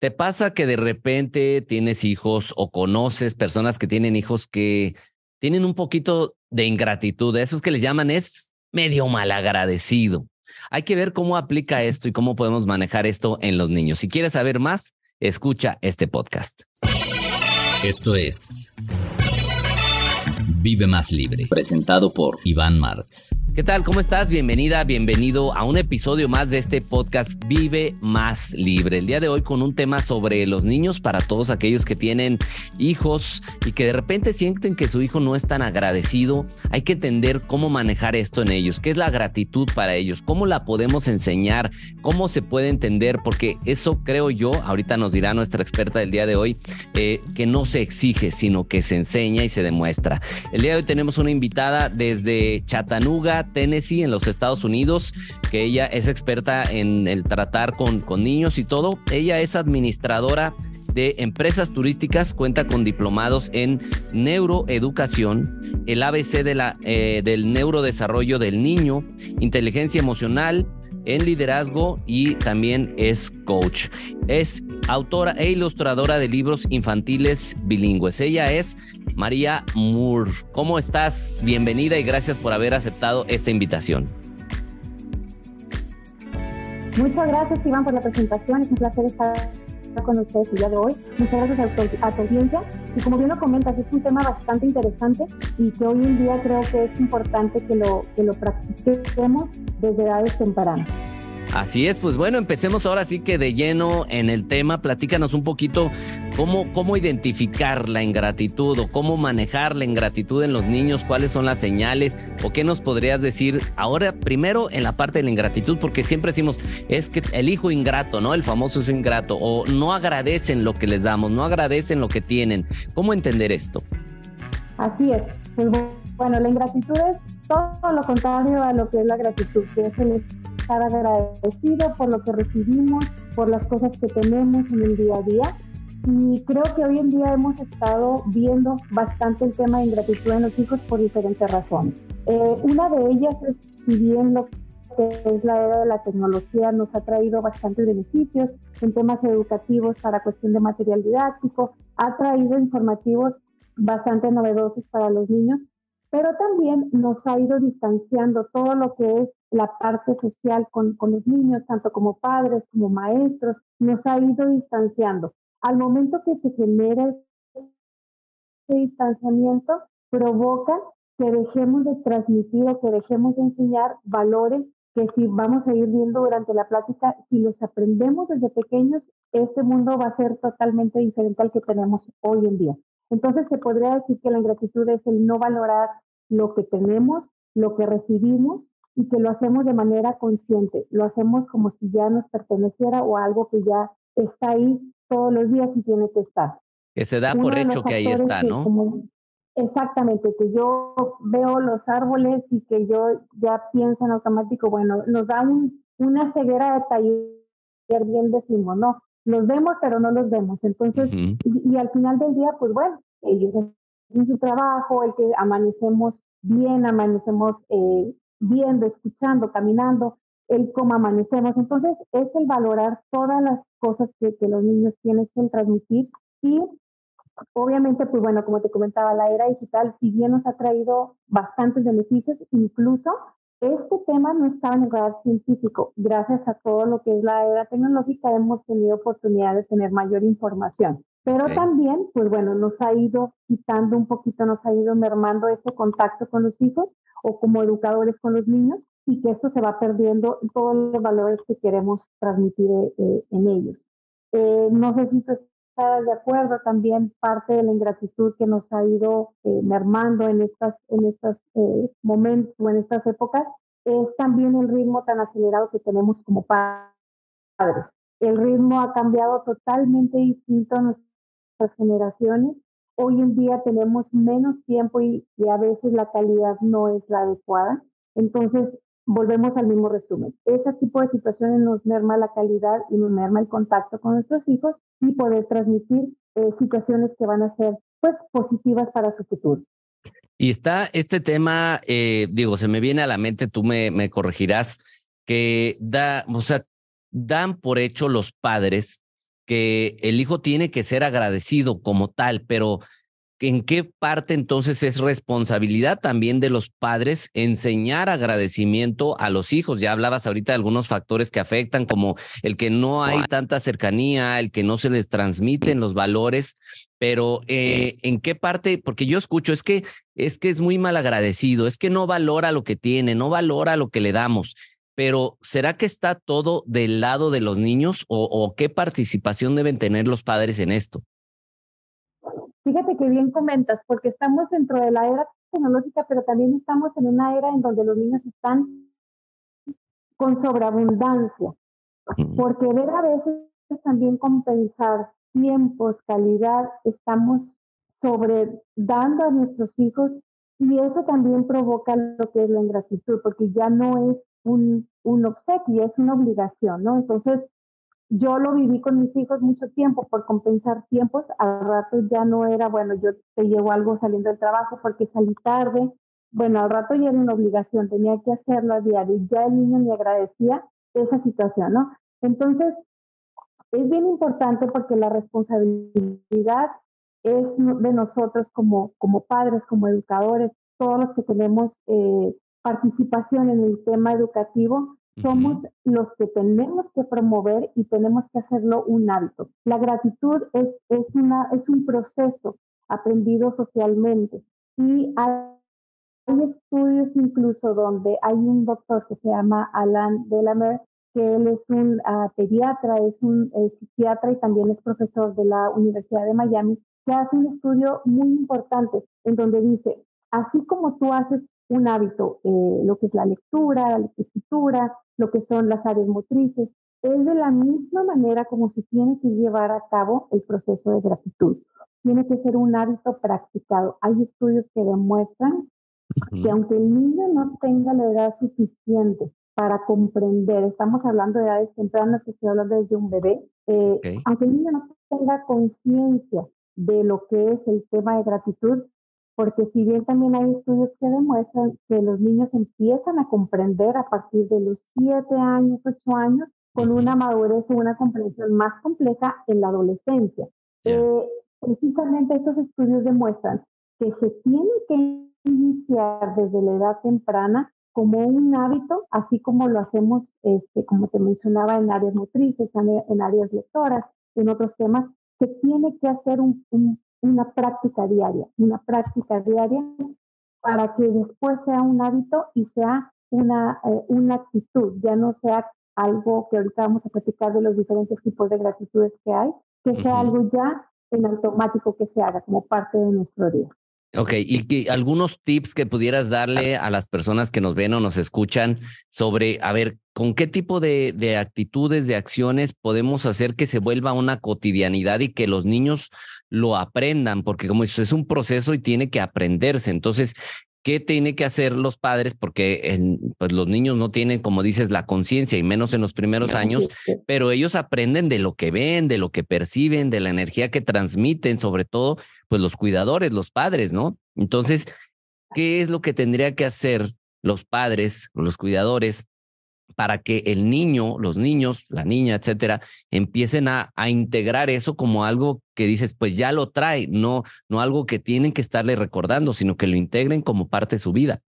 ¿Te pasa que de repente tienes hijos o conoces personas que tienen hijos que tienen un poquito de ingratitud? Esos que les llaman es medio malagradecido. Hay que ver cómo aplica esto y cómo podemos manejar esto en los niños. Si quieres saber más, escucha este podcast. Esto es Vive Más Libre, presentado por Iván Martz. ¿Qué tal? ¿Cómo estás? Bienvenida, bienvenido a un episodio más de este podcast Vive Más Libre. El día de hoy con un tema sobre los niños para todos aquellos que tienen hijos y que de repente sienten que su hijo no es tan agradecido. Hay que entender cómo manejar esto en ellos, qué es la gratitud para ellos, cómo la podemos enseñar, cómo se puede entender, porque eso creo yo, ahorita nos dirá nuestra experta del día de hoy, que no se exige, sino que se enseña y se demuestra. El día de hoy tenemos una invitada desde Chattanooga, Tennessee, en los Estados Unidos, que ella es experta en el tratar con niños y todo. Ella es administradora de empresas turísticas, cuenta con diplomados en neuroeducación, el ABC del neurodesarrollo del niño, inteligencia emocional, en liderazgo y también es coach. Es autora e ilustradora de libros infantiles bilingües. Ella es María Moore. ¿Cómo estás? Bienvenida y gracias por haber aceptado esta invitación. Muchas gracias, Iván, por la presentación. Es un placer estar con ustedes el día de hoy. Muchas gracias a tu audiencia. Y como bien lo comentas, es un tema bastante interesante y que hoy en día creo que es importante que lo practiquemos desde edades tempranas. Así es, pues bueno, empecemos ahora sí que de lleno en el tema. Platícanos un poquito cómo identificar la ingratitud o cómo manejar la ingratitud en los niños, cuáles son las señales o qué nos podrías decir ahora primero en la parte de la ingratitud, porque siempre decimos es que el hijo ingrato, ¿no? El famoso es ingrato o no agradecen lo que les damos, no agradecen lo que tienen. ¿Cómo entender esto? Así es, pues bueno, la ingratitud es todo lo contrario a lo que es la gratitud, que es el estar agradecido por lo que recibimos, por las cosas que tenemos en el día a día. Y creo que hoy en día hemos estado viendo bastante el tema de ingratitud en los hijos por diferentes razones. Una de ellas es, si bien lo que es la era de la tecnología nos ha traído bastantes beneficios en temas educativos para cuestión de material didáctico, ha traído informativos bastante novedosos para los niños, pero también nos ha ido distanciando todo lo que es la parte social con los niños, tanto como padres, como maestros, nos ha ido distanciando. Al momento que se genera ese distanciamiento, provoca que dejemos de transmitir o que dejemos de enseñar valores que si vamos a ir viendo durante la plática, si los aprendemos desde pequeños, este mundo va a ser totalmente diferente al que tenemos hoy en día. Entonces, se podría decir que la ingratitud es el no valorar lo que tenemos, lo que recibimos y que lo hacemos de manera consciente. Lo hacemos como si ya nos perteneciera o algo que ya está ahí todos los días y tiene que estar. Que se da por hecho que ahí está, ¿no? Exactamente, que yo veo los árboles y que yo ya pienso en automático, bueno, nos da una ceguera de taller, bien decimos, ¿no? Los vemos, pero no los vemos. Entonces, y al final del día, pues bueno, ellos hacen su trabajo, el que amanecemos bien, viendo, escuchando, caminando, el cómo amanecemos. Entonces, es el valorar todas las cosas que los niños tienen, es el transmitir. Y obviamente, pues bueno, como te comentaba, la era digital, si bien nos ha traído bastantes beneficios, incluso este tema no estaba en el radar científico. Gracias a todo lo que es la era tecnológica hemos tenido oportunidad de tener mayor información. Pero también, pues bueno, nos ha ido quitando un poquito, nos ha ido mermando ese contacto con los hijos o como educadores con los niños y que eso se va perdiendo todos los valores que queremos transmitir en ellos. No sé si tú estás de acuerdo, también parte de la ingratitud que nos ha ido mermando en estos momentos o en estas épocas es también el ritmo tan acelerado que tenemos como padres. El ritmo ha cambiado totalmente distinto a nuestras generaciones. Hoy en día tenemos menos tiempo y a veces la calidad no es la adecuada. Entonces, volvemos al mismo resumen. Ese tipo de situaciones nos merma la calidad y nos merma el contacto con nuestros hijos y poder transmitir situaciones que van a ser pues positivas para su futuro. Y está este tema, se me viene a la mente, tú me corregirás, que dan por hecho los padres que el hijo tiene que ser agradecido como tal, pero ¿en qué parte entonces es responsabilidad también de los padres enseñar agradecimiento a los hijos? Ya hablabas ahorita de algunos factores que afectan, como el que no hay tanta cercanía, el que no se les transmiten los valores, pero ¿en qué parte? Porque yo escucho, es muy mal agradecido, es que no valora lo que tiene, no valora lo que le damos. Pero ¿será que está todo del lado de los niños o qué participación deben tener los padres en esto? Fíjate que bien comentas, porque estamos dentro de la era tecnológica, pero también estamos en una era en donde los niños están con sobreabundancia, Ujú. porque ver a veces también compensar tiempos, calidad, estamos sobre dando a nuestros hijos y eso también provoca lo que es la ingratitud, porque ya no es un obsequio, es una obligación, ¿no? Entonces, yo lo viví con mis hijos mucho tiempo por compensar tiempos. Al rato ya no era, bueno, yo te llevo algo saliendo del trabajo porque salí tarde. Bueno, al rato ya era una obligación, tenía que hacerlo a diario. Y ya el niño me agradecía esa situación, ¿no? Entonces, es bien importante porque la responsabilidad es de nosotros como padres, como educadores, todos los que tenemos participación en el tema educativo, somos los que tenemos que promover y tenemos que hacerlo un hábito. La gratitud es un proceso aprendido socialmente y hay estudios incluso donde hay un doctor que se llama Alan Delamer, que él es un pediatra, es un psiquiatra y también es profesor de la Universidad de Miami, que hace un estudio muy importante en donde dice, así como tú haces un hábito, lo que es la lectura, la escritura, lo que son las áreas motrices, es de la misma manera como se tiene que llevar a cabo el proceso de gratitud. Tiene que ser un hábito practicado. Hay estudios que demuestran que Ujú. aunque el niño no tenga la edad suficiente para comprender, estamos hablando de edades tempranas, que estoy hablando desde un bebé, Ok. aunque el niño no tenga conciencia de lo que es el tema de gratitud, porque si bien también hay estudios que demuestran que los niños empiezan a comprender a partir de los 7 años, 8 años, con una Ujú. madurez o una comprensión más compleja en la adolescencia. Ya. Precisamente estos estudios demuestran que se tiene que iniciar desde la edad temprana como un hábito, así como lo hacemos, como te mencionaba, en áreas motrices, en áreas lectoras, en otros temas, se tiene que hacer una práctica diaria para que después sea un hábito y sea una actitud, ya no sea algo que ahorita vamos a platicar de los diferentes tipos de gratitudes que hay, que sea Ujú. algo ya en automático que se haga como parte de nuestro día. Ok, y algunos tips que pudieras darle a las personas que nos ven o nos escuchan sobre, a ver, con qué tipo de actitudes, de acciones podemos hacer que se vuelva una cotidianidad y que los niños lo aprendan, porque como dices, es un proceso y tiene que aprenderse. Entonces, ¿qué tienen que hacer los padres? Porque pues los niños no tienen, como dices, la conciencia y menos en los primeros Así años, es. pero ellos aprenden de lo que ven, de lo que perciben, de la energía que transmiten, sobre todo pues los cuidadores, los padres, ¿no? Entonces, ¿qué es lo que tendría que hacer los padres, los cuidadores, para que el niño, los niños, la niña, etcétera, empiecen a integrar eso como algo que dices, pues ya lo trae, no algo que tienen que estarle recordando, sino que lo integren como parte de su vida?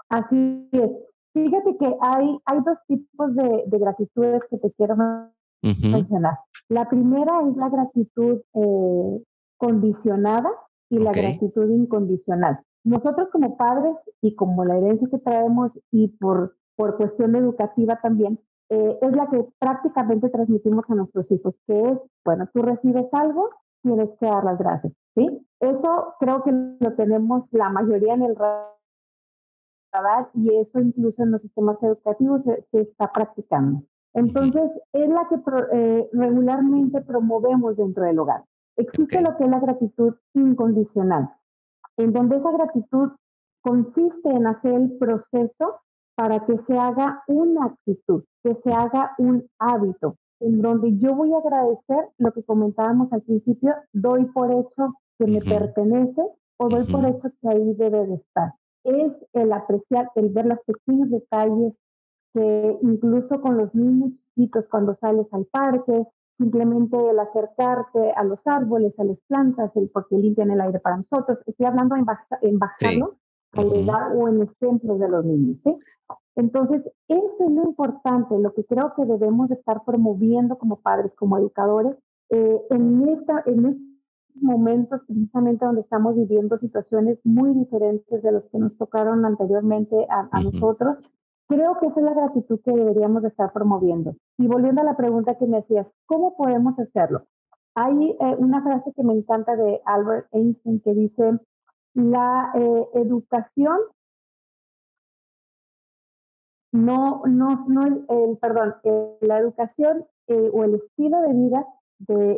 Así es. Fíjate que hay dos tipos de gratitudes que te quiero Ujú. mencionar. La primera es la gratitud condicionada y la Ok. gratitud incondicional. Nosotros como padres y como la herencia que traemos y por cuestión educativa también, es la que prácticamente transmitimos a nuestros hijos, que es, bueno, tú recibes algo, tienes que dar las gracias, ¿sí? Eso creo que lo tenemos la mayoría en el y eso incluso en los sistemas educativos se está practicando. Ujú. Entonces, es la que regularmente promovemos dentro del hogar. Ok. Existe lo que es la gratitud incondicional, en donde esa gratitud consiste en hacer el proceso para que se haga una actitud, que se haga un hábito, en donde yo voy a agradecer lo que comentábamos al principio, doy por hecho que me Ujú. pertenece o doy por Ujú. hecho que ahí debe de estar. Es el apreciar, el ver los pequeños detalles que incluso con los niños chiquitos cuando sales al parque simplemente el acercarte a los árboles, a las plantas, porque limpian el aire para nosotros. Estoy hablando en Sí. bajarlo a la edad o en ejemplos de los niños, ¿sí? Entonces, eso es lo importante, lo que creo que debemos estar promoviendo como padres, como educadores, en estos momentos precisamente donde estamos viviendo situaciones muy diferentes de los que nos tocaron anteriormente a nosotros. Creo que esa es la gratitud que deberíamos de estar promoviendo. Y volviendo a la pregunta que me hacías, ¿cómo podemos hacerlo? Hay una frase que me encanta de Albert Einstein que dice, la educación perdón, la educación o el estilo de vida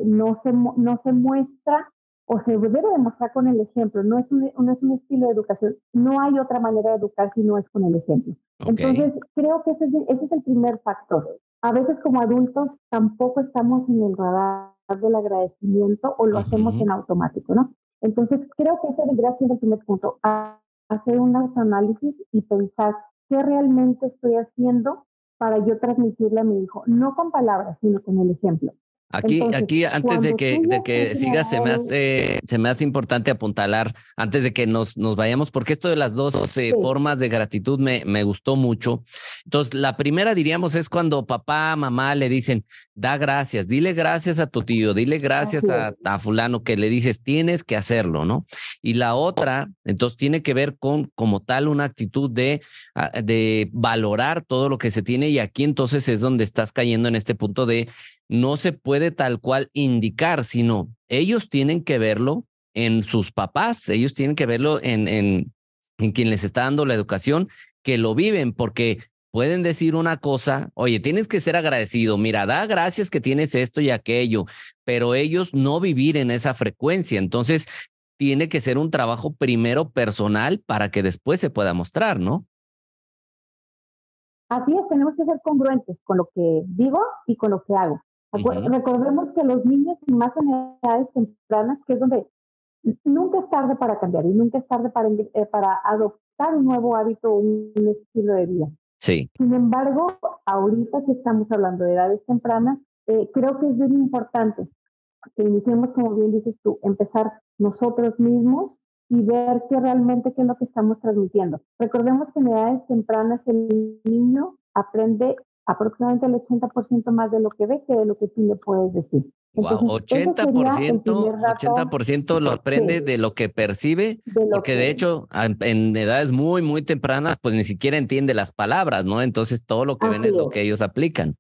no se muestra o se debe demostrar con el ejemplo, no es un estilo de educación, no hay otra manera de educar si no es con el ejemplo. Okay. Entonces, creo que ese es el primer factor. A veces como adultos tampoco estamos en el radar del agradecimiento o lo hacemos en automático, ¿no? Entonces, creo que ese debería ser el primer punto, hacer un autoanálisis y pensar qué realmente estoy haciendo para yo transmitirle a mi hijo, no con palabras, sino con el ejemplo. Entonces, Aquí, antes cuando tú ya de que estás sigas, generado, se me hace importante apuntalar antes de que nos vayamos, porque esto de las dos sí, formas de gratitud me gustó mucho. Entonces, la primera, diríamos, es cuando papá, mamá le dicen, da gracias, dile gracias a tu tío, dile gracias así es, a fulano, que le dices, tienes que hacerlo, ¿no? Y la otra, entonces, tiene que ver con, como tal, una actitud de valorar todo lo que se tiene, y aquí entonces es donde estás cayendo en este punto de no se puede tal cual indicar, sino ellos tienen que verlo en sus papás, ellos tienen que verlo en quien les está dando la educación, que lo viven, porque pueden decir una cosa, oye, tienes que ser agradecido, mira, da gracias que tienes esto y aquello, pero ellos no vivir en esa frecuencia. Entonces, tiene que ser un trabajo primero personal para que después se pueda mostrar, ¿no? así es, tenemos que ser congruentes con lo que digo y con lo que hago. Ujú. Recordemos que los niños, y más en edades tempranas, que es donde nunca es tarde para cambiar y nunca es tarde para adoptar un nuevo hábito, un estilo de vida. Sí. Sin embargo, ahorita que estamos hablando de edades tempranas, creo que es bien importante que iniciemos, como bien dices tú, empezar nosotros mismos y ver qué es lo que estamos transmitiendo. Recordemos que en edades tempranas el niño aprende aproximadamente el 80% más de lo que ve que de lo que tú le puedes decir. Wow, Entonces, ese sería el primer ochenta dato, por ciento lo aprende sí, de lo que percibe, de lo porque de que hecho en edades muy, muy tempranas, pues ni siquiera entiende las palabras, ¿no? Entonces todo lo que ven así es lo que es. ellos aplican.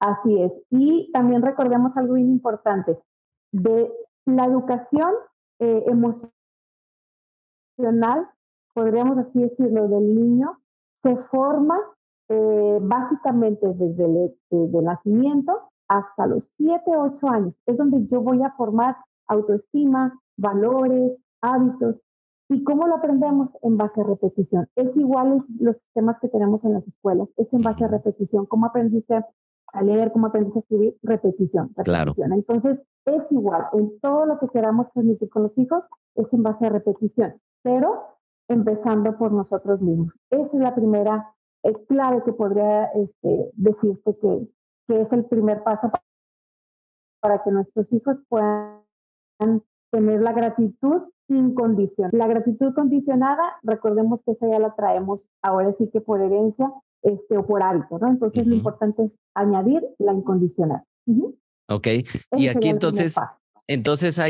Así es. Y también recordemos algo bien importante, de la educación emocional, podríamos así decirlo, del niño, se forma básicamente desde el nacimiento hasta los 7 8 años. Es donde yo voy a formar autoestima, valores, hábitos. ¿Y cómo lo aprendemos? En base a repetición. Es igual los sistemas que tenemos en las escuelas, es en base a Ujú. repetición. ¿Cómo aprendiste a leer? ¿Cómo aprendiste a escribir? Repetición, Claro. repetición. Entonces, es igual. En todo lo que queramos transmitir con los hijos, es en base a repetición, pero empezando por nosotros mismos. Esa es la primera clave que podría decirte que es el primer paso para que nuestros hijos puedan tener la gratitud incondicional. La gratitud condicionada, recordemos que esa ya la traemos ahora sí que por herencia o por hábito, ¿no? Entonces lo Ujú. importante es añadir la incondicional. Ok. Y Ese aquí sería el primer paso. entonces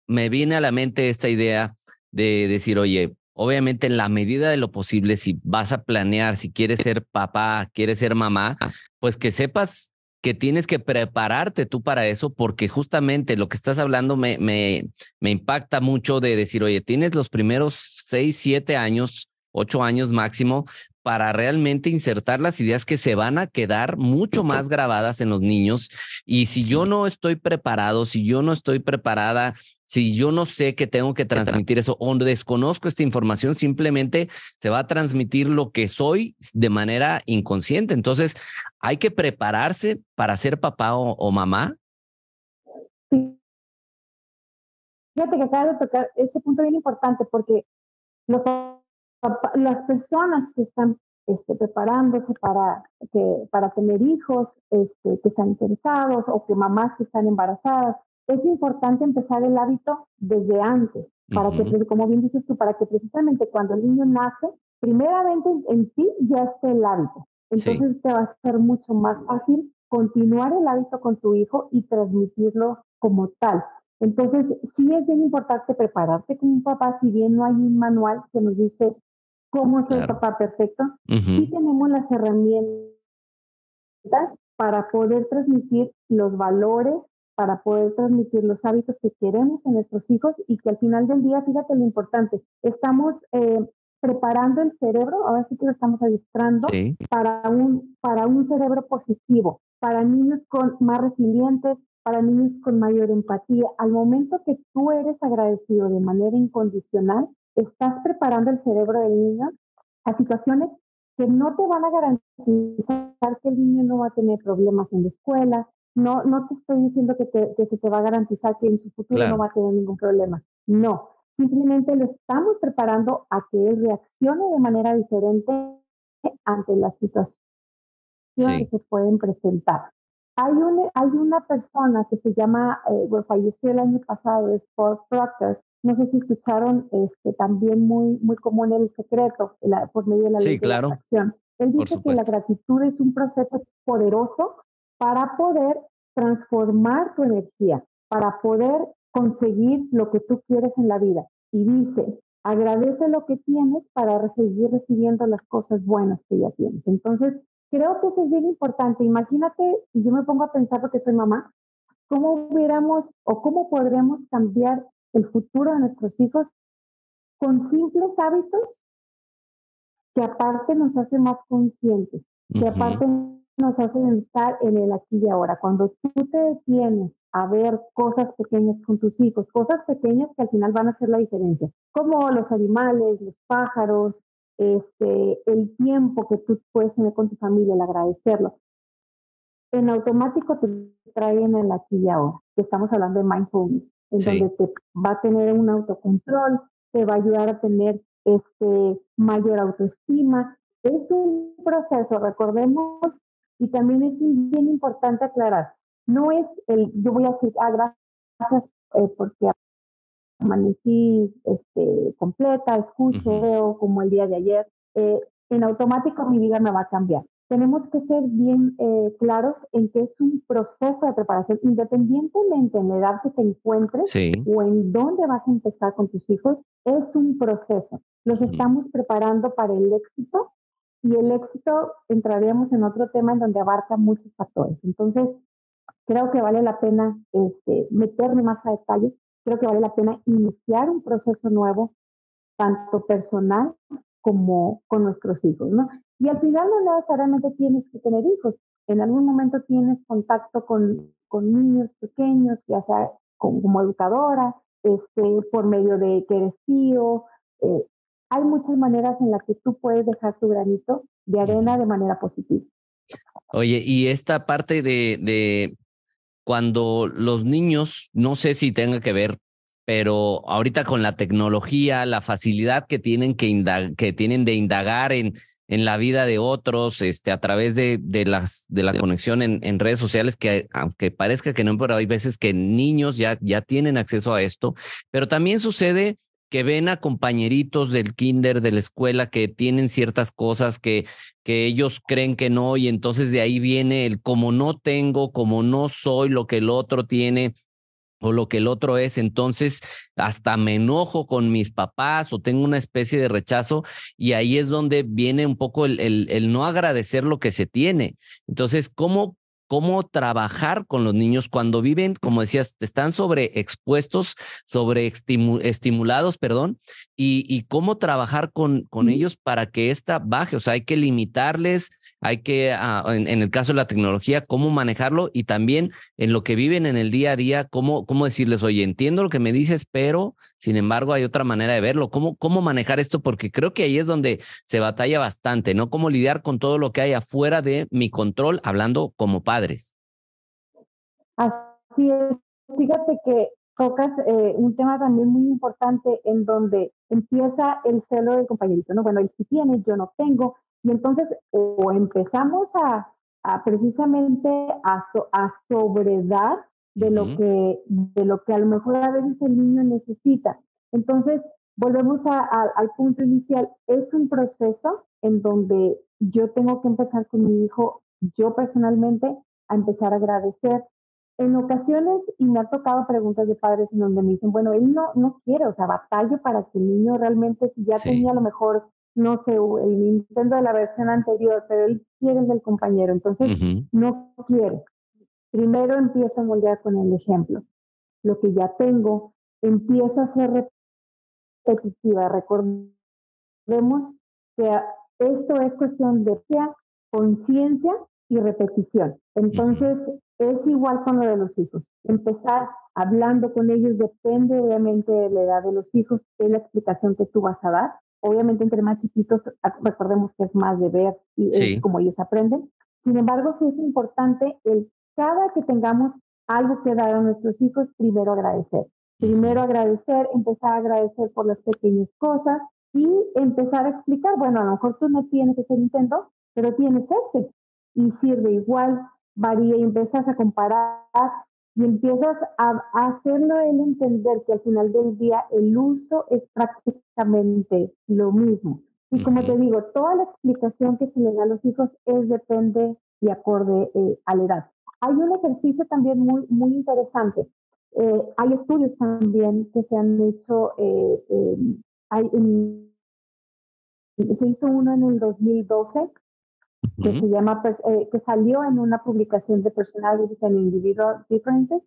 me viene a la mente esta idea de decir, oye, obviamente en la medida de lo posible, si vas a planear, si quieres ser papá, quieres ser mamá, pues que sepas que tienes que prepararte tú para eso, porque justamente lo que estás hablando me impacta mucho de decir, oye, tienes los primeros 6, 7 años, 8 años máximo para realmente insertar las ideas que se van a quedar mucho más grabadas en los niños. Y si yo no estoy preparado, si yo no estoy preparada, si yo no sé que tengo que transmitir eso o desconozco esta información, simplemente se va a transmitir lo que soy de manera inconsciente. Entonces, hay que prepararse para ser papá o mamá. Fíjate que acabas de tocar ese punto bien importante porque los, las personas que están preparándose para tener hijos que están interesados o que mamás que están embarazadas. Es importante empezar el hábito desde antes, para que, como bien dices tú, para que precisamente cuando el niño nace, primeramente en ti ya esté el hábito. Entonces te va a ser mucho más fácil continuar el hábito con tu hijo y transmitirlo como tal. Entonces, sí es bien importante prepararte como un papá, si bien no hay un manual que nos dice cómo ser el papá perfecto, sí tenemos las herramientas para poder transmitir los valores, para poder transmitir los hábitos que queremos en nuestros hijos y que al final del día, fíjate lo importante, estamos preparando el cerebro, ahora sí que lo estamos adiestrando para un cerebro positivo, para niños más resilientes, para niños con mayor empatía. Al momento que tú eres agradecido de manera incondicional, estás preparando el cerebro del niño a situaciones que no te van a garantizar que el niño no va a tener problemas en la escuela. No te estoy diciendo que se te va a garantizar que en su futuro no va a tener ningún problema. No, simplemente lo estamos preparando a que él reaccione de manera diferente ante las situaciones que se pueden presentar. Hay una persona que se llama, falleció el año pasado, es Paul Proctor. No sé si escucharon, también muy, muy común El Secreto, por medio de la ley de la atracción. Él dice que la gratitud es un proceso poderoso para poder transformar tu energía, para poder conseguir lo que tú quieres en la vida. Y dice, agradece lo que tienes para seguir recibiendo las cosas buenas que ya tienes. Entonces, creo que eso es bien importante. Imagínate, y yo me pongo a pensar porque soy mamá, cómo hubiéramos o cómo podremos cambiar el futuro de nuestros hijos con simples hábitos que aparte nos hacen más conscientes, que aparte nos hacen estar en el aquí y ahora. Cuando tú te detienes a ver cosas pequeñas con tus hijos, cosas pequeñas que al final van a hacer la diferencia, como los animales, los pájaros, el tiempo que tú puedes tener con tu familia, el agradecerlo, en automático te traen el aquí y ahora. Estamos hablando de mindfulness, en donde te va a tener un autocontrol, te va a ayudar a tener mayor autoestima. Es un proceso, recordemos, y también es bien importante aclarar, no es yo voy a decir, gracias porque amanecí completa, escucho, veo como el día de ayer, en automático mi vida me va a cambiar. Tenemos que ser bien claros en que es un proceso de preparación, independientemente en la edad que te encuentres o en dónde vas a empezar con tus hijos, es un proceso. Los estamos preparando para el éxito y el éxito entraríamos en otro tema en donde abarca muchos factores. Entonces, creo que vale la pena meterme más a detalle. Creo que vale la pena iniciar un proceso nuevo, tanto personal como con nuestros hijos, ¿no? Y al final no necesariamente tienes que tener hijos. En algún momento tienes contacto con niños pequeños, ya sea como educadora, por medio de que eres tío. Hay muchas maneras en las que tú puedes dejar tu granito de arena de manera positiva. Oye, y esta parte de cuando los niños, no sé si tenga que ver, pero ahorita con la tecnología, la facilidad que tienen que tienen de indagar en la vida de otros, a través de la conexión en redes sociales, que aunque parezca que no, pero hay veces que niños ya tienen acceso a esto, pero también sucede que ven a compañeritos del kinder, de la escuela, que tienen ciertas cosas que ellos creen que no, y entonces de ahí viene el como no tengo, como no soy lo que el otro tiene o lo que el otro es, entonces hasta me enojo con mis papás o tengo una especie de rechazo, y ahí es donde viene un poco el no agradecer lo que se tiene. Entonces, ¿cómo trabajar con los niños cuando viven, como decías, están sobreexpuestos, estimulados, perdón, y cómo trabajar con ellos para que esta baje? O sea, hay que limitarles, hay que, en el caso de la tecnología, cómo manejarlo, y también en lo que viven en el día a día, cómo decirles, oye, entiendo lo que me dices, pero sin embargo hay otra manera de verlo. ¿Cómo manejar esto? Porque creo que ahí es donde se batalla bastante, ¿no? Cómo lidiar con todo lo que hay afuera de mi control, hablando como padres. Así es. Fíjate que tocas un tema también muy importante en donde empieza el celo del compañerito, ¿no? Bueno, él sí tiene, yo no tengo, Y entonces, o empezamos a precisamente a sobredar de lo que a lo mejor a veces el niño necesita. Entonces, volvemos al punto inicial. Es un proceso en donde yo tengo que empezar con mi hijo, yo personalmente, a empezar a agradecer. En ocasiones, y me ha tocado preguntas de padres en donde me dicen, bueno, él no quiere, o sea, batallo para que el niño realmente, si ya tenía a lo mejor, no sé, el Nintendo de la versión anterior, pero él quiere el del compañero, entonces no quiere. Primero empiezo a moldear con el ejemplo. Lo que ya tengo, empiezo a ser repetitiva. Recordemos que esto es cuestión de conciencia y repetición. Entonces, es igual con lo de los hijos. Empezar hablando con ellos depende obviamente de la edad de los hijos, es la explicación que tú vas a dar. Obviamente, entre más chiquitos, recordemos que es más de ver y es como ellos aprenden. Sin embargo, sí es importante cada que tengamos algo que dar a nuestros hijos, primero agradecer. Primero agradecer, empezar a agradecer por las pequeñas cosas y empezar a explicar, bueno, a lo mejor tú no tienes ese Nintendo, pero tienes este y sirve igual, varía y empiezas a comparar y empiezas a hacerlo él entender que al final del día el uso es prácticamente lo mismo. Y como te digo, toda la explicación que se le da a los hijos depende y acorde a la edad. Hay un ejercicio también muy, muy interesante. Hay estudios también que se han hecho, se hizo uno en el 2012 que se llama, que salió en una publicación de Personality and Individual Differences,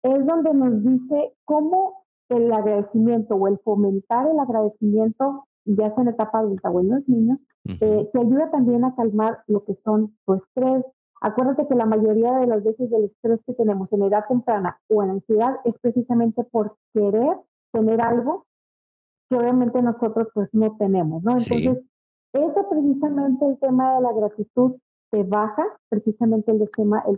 es donde nos dice cómo el agradecimiento o el fomentar el agradecimiento, ya sea en etapa adulta o en los niños, te ayuda también a calmar lo que son tu estrés. Acuérdate que la mayoría de las veces del estrés que tenemos en edad temprana o en ansiedad es precisamente por querer tener algo que obviamente nosotros pues no tenemos, ¿no? Entonces, eso precisamente el tema de la gratitud te baja precisamente el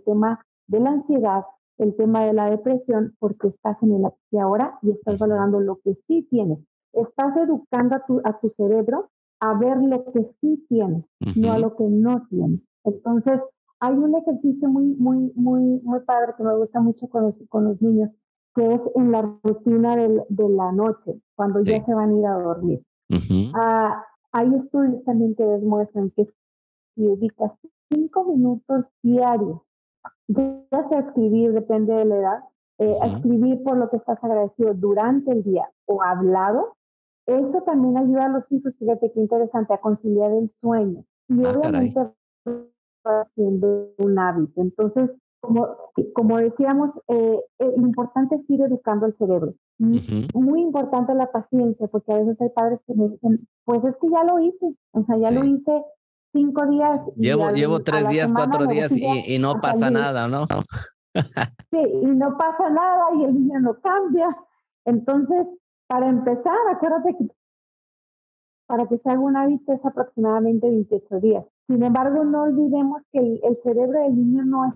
tema de la ansiedad, el tema de la depresión, porque estás en el aquí y ahora y estás valorando lo que sí tienes. Estás educando a tu cerebro a ver lo que sí tienes, no a lo que no tienes. Entonces, hay un ejercicio muy, muy, muy, muy padre que me gusta mucho con los niños, que es en la rutina de la noche, cuando ya se van a ir a dormir. Hay estudios también que demuestran que si dedicas 5 minutos diarios, ya sea a escribir, depende de la edad, a escribir por lo que estás agradecido durante el día o hablado, eso también ayuda a los hijos, fíjate qué interesante, a conciliar el sueño. Y obviamente va siendo un hábito. Entonces, como decíamos, lo importante es ir educando el cerebro. Muy importante la paciencia, porque a veces hay padres que me dicen, pues es que ya lo hice, o sea, ya lo hice 5 días. Llevo 3 días, 4 días y no pasa nada, ¿no? Sí, y no pasa nada y el niño no cambia. Entonces, para empezar, acuérdate que para que se haga un hábito es aproximadamente 28 días. Sin embargo, no olvidemos que el cerebro del niño no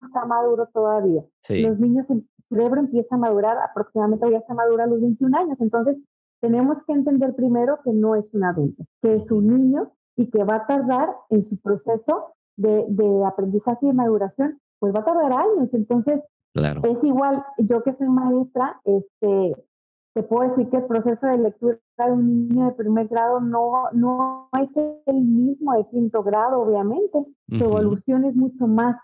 está maduro todavía. Los niños, el cerebro empieza a madurar aproximadamente, ya está maduro a los 21 años. Entonces, tenemos que entender primero que no es un adulto, que es un niño y que va a tardar en su proceso de aprendizaje y de maduración, pues va a tardar años. Entonces, es igual, yo que soy maestra, te puedo decir que el proceso de lectura de un niño de primer grado no es el mismo de quinto grado, obviamente. Su evolución es mucho más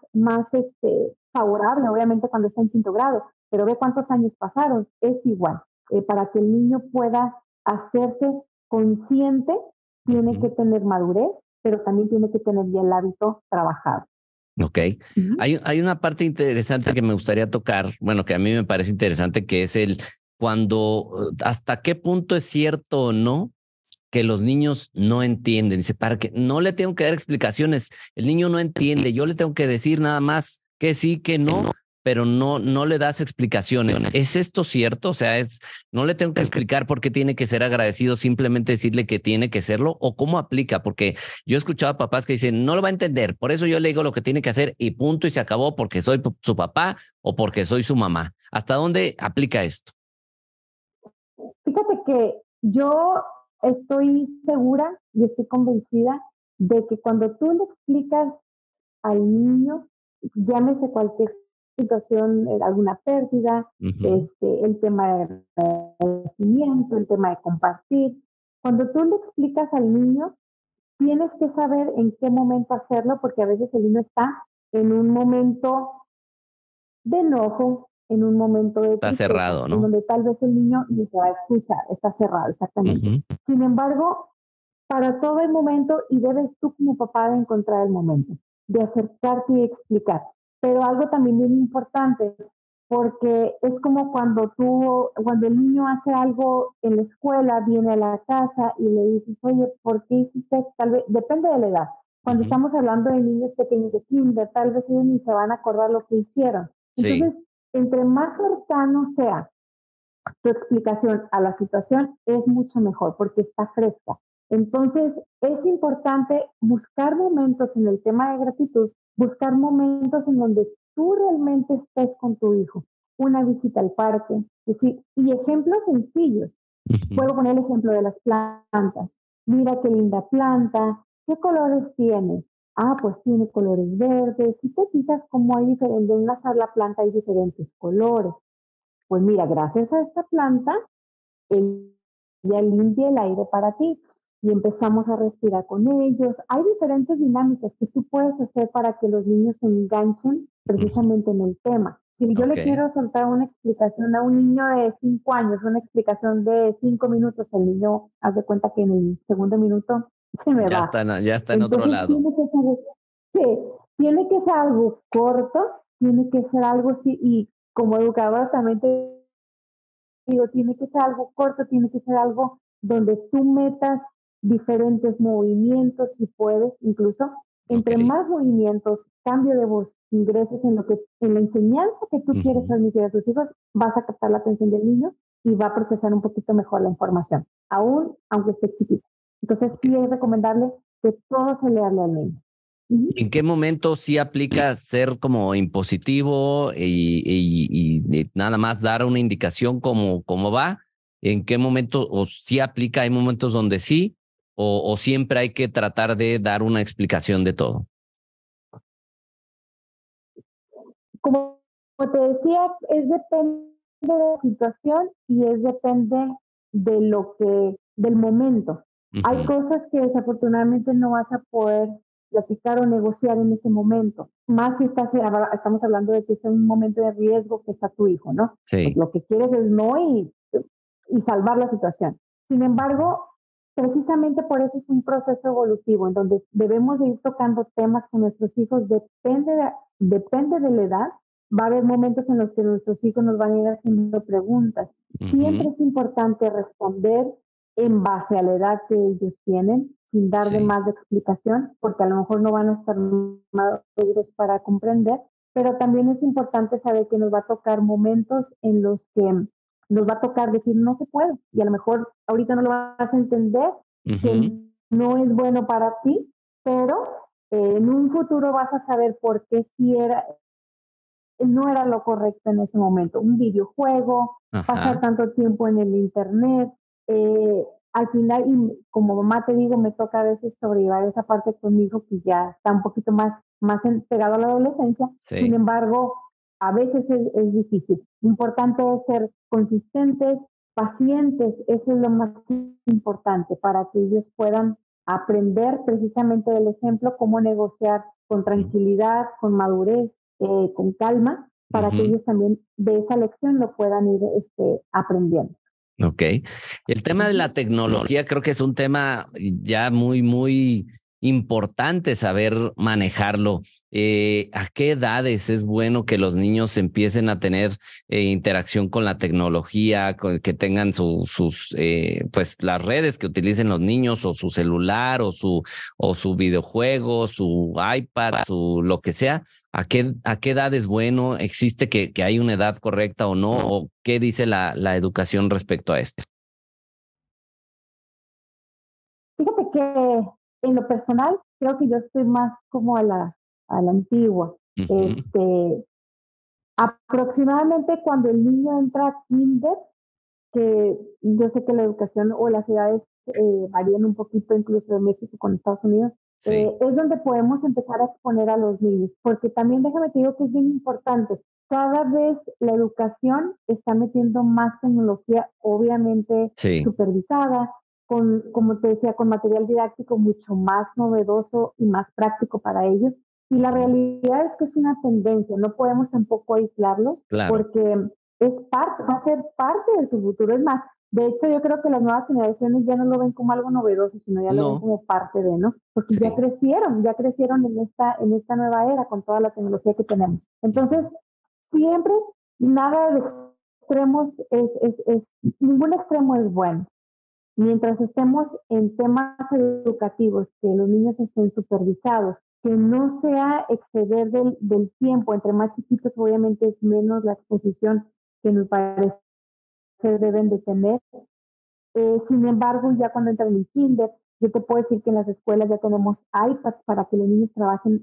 favorable, obviamente, cuando está en quinto grado, pero ve cuántos años pasaron, es igual. Para que el niño pueda hacerse consciente, tiene que tener madurez, pero también tiene que tener ya el hábito trabajado. Ok. Hay una parte interesante que me gustaría tocar, bueno, que a mí me parece interesante, que es hasta qué punto es cierto o no que los niños no entienden. Dice, para que no le tengo que dar explicaciones, el niño no entiende, yo le tengo que decir nada más que sí, que no, pero no le das explicaciones. ¿Es esto cierto? O sea, no le tengo que explicar por qué tiene que ser agradecido, simplemente decirle que tiene que serlo, o cómo aplica, porque yo he escuchado a papás que dicen, no lo va a entender, por eso yo le digo lo que tiene que hacer y punto, y se acabó, porque soy su papá o porque soy su mamá. ¿Hasta dónde aplica esto? Fíjate que yo estoy segura y estoy convencida de que cuando tú le explicas al niño, llámese cualquier situación, alguna pérdida, el tema de agradecimiento, el tema de compartir, cuando tú le explicas al niño, tienes que saber en qué momento hacerlo, porque a veces el niño está en un momento de enojo, en un momento de Está tristeza, cerrado, en ¿no? donde tal vez el niño ni se va a escuchar, está cerrado, exactamente. Sin embargo, para todo el momento, y debes tú como papá de encontrar el momento, de acercarte y explicar. Pero algo también bien importante, porque es como cuando el niño hace algo en la escuela, viene a la casa y le dices, oye, ¿por qué hiciste? Tal vez, depende de la edad. Cuando estamos hablando de niños pequeños de kinder, tal vez ellos ni se van a acordar lo que hicieron. Sí. Entonces, entre más cercano sea tu explicación a la situación, es mucho mejor porque está fresca. Entonces, es importante buscar momentos en el tema de gratitud, buscar momentos en donde tú realmente estés con tu hijo. Una visita al parque, es decir, y ejemplos sencillos. Puedo poner el ejemplo de las plantas. Mira qué linda planta, ¿qué colores tiene? Ah, pues tiene colores verdes. Si te fijas cómo hay diferentes, en una sola planta hay diferentes colores. Pues mira, gracias a esta planta, ella limpia el aire para ti y empezamos a respirar con ellos. Hay diferentes dinámicas que tú puedes hacer para que los niños se enganchen precisamente en el tema. Si yo le quiero soltar una explicación a un niño de 5 años, una explicación de 5 minutos, el niño hace cuenta que en el segundo minuto se me va. Ya está en otro Entonces lado. tiene que ser algo corto, tiene que ser algo sí, y como educadora también te digo, tiene que ser algo corto, tiene que ser algo donde tú metas diferentes movimientos, si puedes, incluso entre más movimientos, cambio de voz, ingreses en la enseñanza que tú quieres transmitir a tus hijos, vas a captar la atención del niño y va a procesar un poquito mejor la información, aún aunque esté chiquito. Entonces sí es recomendable que todo se le hable al niño. ¿En qué momento sí aplica ser como impositivo y nada más dar una indicación como va? ¿En qué momento o sí aplica? ¿Hay momentos donde sí o siempre hay que tratar de dar una explicación de todo? Como te decía, es depende de la situación y es depende del momento. Hay cosas que desafortunadamente no vas a poder platicar o negociar en ese momento, más si estamos hablando de que es un momento de riesgo que está tu hijo, ¿no? Pues Sí. lo que quieres es no y salvar la situación. Sin embargo, precisamente por eso es un proceso evolutivo en donde debemos de ir tocando temas con nuestros hijos, depende de la edad. Va a haber momentos en los que nuestros hijos nos van a ir haciendo preguntas. Siempre es importante responder en base a la edad que ellos tienen, sin dar de más de explicación, porque a lo mejor no van a estar maduros para comprender, pero también es importante saber que nos va a tocar momentos en los que nos va a tocar decir no se puede, y a lo mejor ahorita no lo vas a entender, que no es bueno para ti, pero en un futuro vas a saber por qué si no era lo correcto en ese momento. Un videojuego, pasar tanto tiempo en el internet, al final, y como mamá te digo, me toca a veces sobrellevar esa parte conmigo que ya está un poquito más pegado a la adolescencia. Sin embargo, a veces es difícil. Importante es ser consistentes, pacientes, eso es lo más importante para que ellos puedan aprender precisamente del ejemplo cómo negociar con tranquilidad, con madurez, con calma, para que ellos también de esa lección lo puedan ir aprendiendo. Ok. El tema de la tecnología creo que es un tema ya muy importante saber manejarlo. ¿A qué edades es bueno que los niños empiecen a tener interacción con la tecnología, que tengan pues las redes que utilicen los niños o su celular o su videojuego, su iPad, su lo que sea? ¿A qué edad es bueno? ¿Existe que hay una edad correcta o no? ¿O qué dice la educación respecto a esto? Fíjate que en lo personal creo que yo estoy más como a la antigua. Aproximadamente cuando el niño entra a kinder, que yo sé que la educación o las edades varían un poquito incluso de México con Estados Unidos, Sí. es donde podemos empezar a exponer a los niños, porque también déjame te digo que es bien importante. Cada vez la educación está metiendo más tecnología, obviamente Sí. supervisada, con, como te decía, con material didáctico mucho más novedoso y más práctico para ellos. Y la realidad es que es una tendencia, no podemos tampoco aislarlos Claro. porque es parte, va a ser parte de su futuro. Es más, de hecho, yo creo que las nuevas generaciones ya no lo ven como algo novedoso, sino ya lo ven No. como parte de, ¿no? Porque Sí. ya crecieron en esta nueva era con toda la tecnología que tenemos. Entonces, siempre, nada de extremos ningún extremo es bueno. Mientras estemos en temas educativos, que los niños estén supervisados, que no sea exceder del tiempo, entre más chiquitos obviamente es menos la exposición que me parece deben de tener. Sin embargo, ya cuando entran en kinder, yo te puedo decir que en las escuelas ya tenemos iPads para que los niños trabajen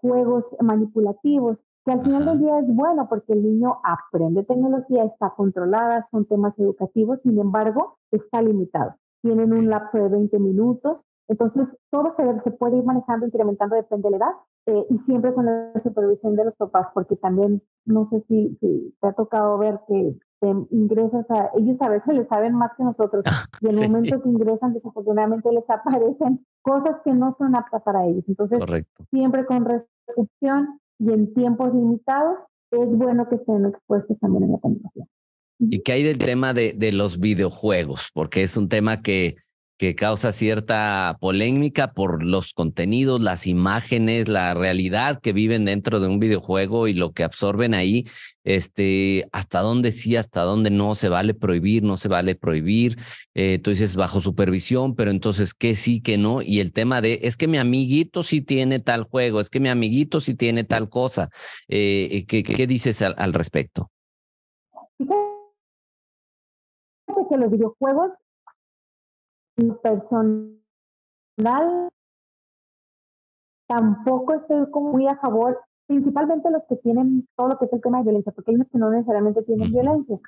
juegos manipulativos, que al final del Ajá. día es bueno porque el niño aprende tecnología, está controlada, son temas educativos, sin embargo, está limitado. Tienen un Ok. lapso de 20 minutos, entonces todo se puede ir manejando, incrementando, depende de la edad, y siempre con la supervisión de los papás, porque también, no sé si te ha tocado ver que ingresas a, ellos a veces le saben más que nosotros y el Sí, momento que ingresan desafortunadamente les aparecen cosas que no son aptas para ellos. Entonces, correcto. siempre con restricción y en tiempos limitados, es bueno que estén expuestos también en la tecnología. ¿Y qué hay del tema de los videojuegos? Porque es un tema que causa cierta polémica por los contenidos, las imágenes, la realidad que viven dentro de un videojuego y lo que absorben ahí. Hasta dónde sí, hasta dónde no se vale prohibir, no se vale prohibir. Tú dices bajo supervisión, pero entonces qué sí, qué no. Y el tema de es que mi amiguito sí tiene tal juego, es que mi amiguito sí tiene tal cosa. ¿Qué dices al respecto? Fíjate que los videojuegos personal tampoco estoy como muy a favor, principalmente los que tienen todo lo que es el tema de violencia, porque hay unos que no necesariamente tienen Ujú. violencia.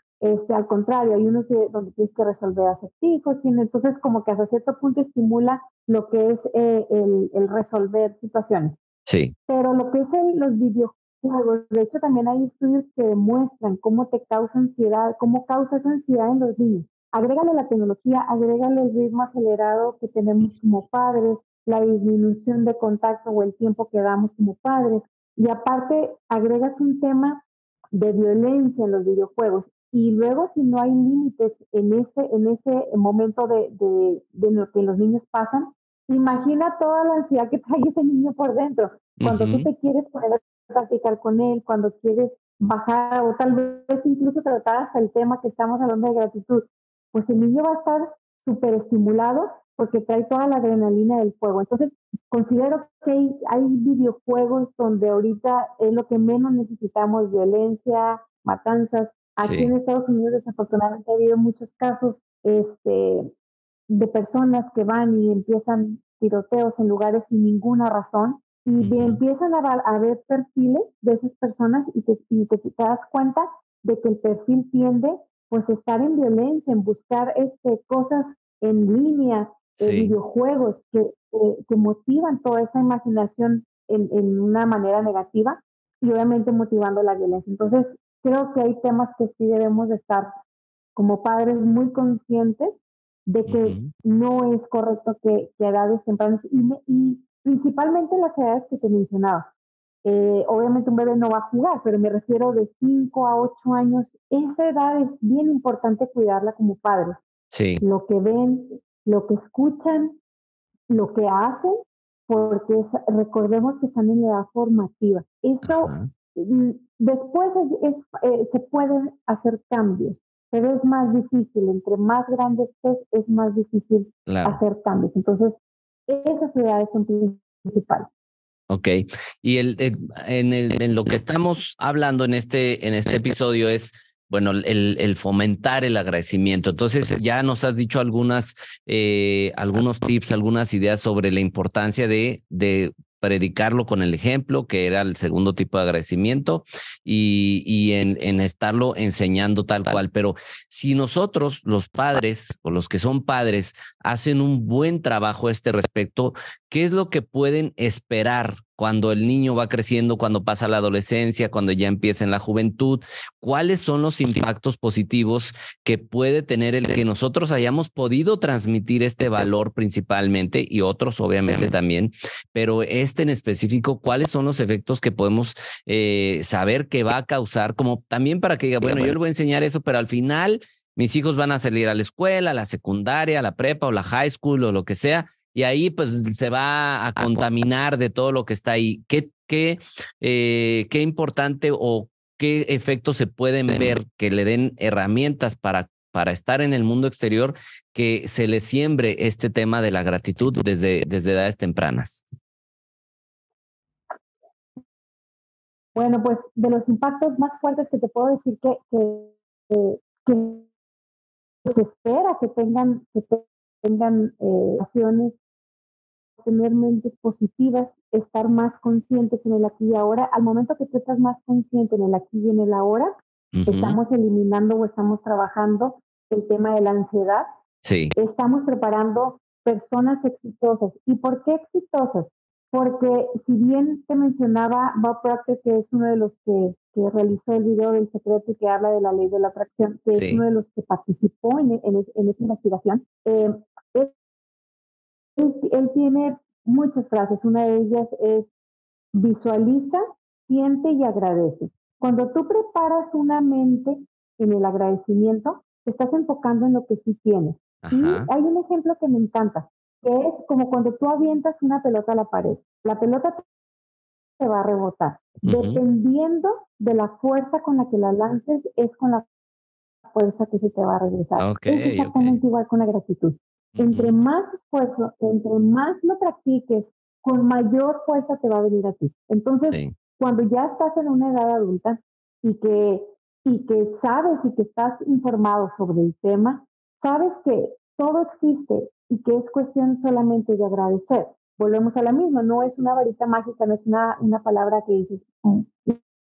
Al contrario, hay unos donde tienes que resolver acertijos, entonces como que hasta cierto punto estimula lo que es el resolver situaciones. Sí. Pero lo que es los videojuegos, de hecho también hay estudios que demuestran cómo te causa ansiedad, cómo causa esa ansiedad en los niños. Agrégale la tecnología, agrégale el ritmo acelerado que tenemos como padres, la disminución de contacto o el tiempo que damos como padres. Y aparte, agregas un tema de violencia en los videojuegos. Y luego, si no hay límites en ese momento de lo que los niños pasan, imagina toda la ansiedad que trae ese niño por dentro. Cuando tú Ujú. te quieres poner a practicar con él, cuando quieres bajar o tal vez incluso tratar hasta el tema que estamos hablando de gratitud, pues el niño va a estar súper estimulado porque trae toda la adrenalina del juego. Entonces, considero que hay videojuegos donde ahorita es lo que menos necesitamos, violencia, matanzas. Aquí en Sí. Estados Unidos desafortunadamente ha habido muchos casos de personas que van y empiezan tiroteos en lugares sin ninguna razón y Ujú. empiezan a ver perfiles de esas personas te das cuenta de que el perfil tiende pues a estar en violencia, en buscar cosas en línea, Sí. videojuegos que motivan toda esa imaginación en una manera negativa y obviamente motivando la violencia. Entonces, creo que hay temas que sí debemos de estar como padres muy conscientes de que Ujú. no es correcto que a edades tempranas y principalmente las edades que te mencionaba. Obviamente un bebé no va a jugar, pero me refiero de 5 a 8 años. Esa edad es bien importante cuidarla como padres. Sí. Lo que ven, lo que escuchan, lo que hacen, porque recordemos que están en la edad formativa. Eso Ajá. después se pueden hacer cambios, pero es más difícil. Entre más grande estés, es más difícil Claro. hacer cambios. Entonces, esas edades son principales. Ok. Y en lo que estamos hablando en este episodio es, bueno, el fomentar el agradecimiento. Entonces, ya nos has dicho algunos tips, algunas ideas sobre la importancia de predicarlo con el ejemplo, que era el segundo tipo de agradecimiento, y en estarlo enseñando tal cual. Pero si nosotros, los padres o los que son padres, hacen un buen trabajo a este respecto, ¿qué es lo que pueden esperar cuando el niño va creciendo, cuando pasa la adolescencia, cuando ya empieza en la juventud? ¿Cuáles son los impactos positivos que puede tener el que nosotros hayamos podido transmitir este valor principalmente, y otros obviamente también, pero este en específico, cuáles son los efectos que podemos saber que va a causar, como también para que diga, bueno, yo le voy a enseñar eso, pero al final mis hijos van a salir a la escuela, a la secundaria, a la prepa o la high school o lo que sea, y ahí pues se va a contaminar de todo lo que está ahí. ¿Qué importante o qué efectos se pueden ver que le den herramientas para estar en el mundo exterior, que se le siembre este tema de la gratitud desde edades tempranas? Bueno, pues de los impactos más fuertes que te puedo decir que se espera que tengan acciones, tener mentes positivas, estar más conscientes en el aquí y ahora. Al momento que tú estás más consciente en el aquí y en el ahora, estamos eliminando o estamos trabajando el tema de la ansiedad. Sí. Estamos preparando personas exitosas. ¿Y por qué exitosas? Porque si bien te mencionaba Bob Proctor, que es uno de los que realizó el video del secreto y que habla de la ley de la atracción, que es uno de los que participó en esa investigación, él tiene muchas frases. Una de ellas es: visualiza, siente y agradece. Cuando tú preparas una mente en el agradecimiento, te estás enfocando en lo que sí tienes. Y hay un ejemplo que me encanta, que es como cuando tú avientas una pelota a la pared. La pelota te va a rebotar. Dependiendo de la fuerza con la que la lances, es con la fuerza que se te va a regresar. Es exactamente igual con la gratitud. Entre más esfuerzo, entre más lo practiques, con mayor fuerza te va a venir a ti. Entonces, cuando ya estás en una edad adulta y que sabes y que estás informado sobre el tema, sabes que todo existe y que es cuestión solamente de agradecer. Volvemos a la misma, no es una varita mágica, no es una palabra que dices,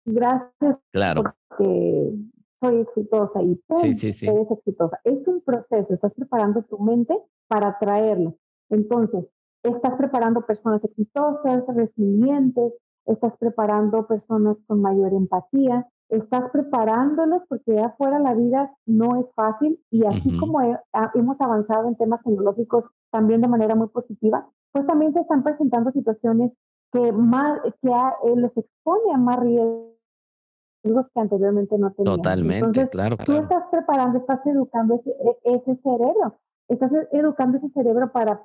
gracias porque soy exitosa y ¡pum! Eres exitosa. Es un proceso, estás preparando tu mente para atraerlo. Entonces, estás preparando personas exitosas, resilientes, estás preparando personas con mayor empatía, estás preparándolos porque de afuera la vida no es fácil, y así como hemos avanzado en temas tecnológicos también de manera muy positiva, pues también se están presentando situaciones que los expone a más riesgos que anteriormente no teníamos. Totalmente, entonces, claro. Tú estás preparando, estás educando ese cerebro, estás educando ese cerebro para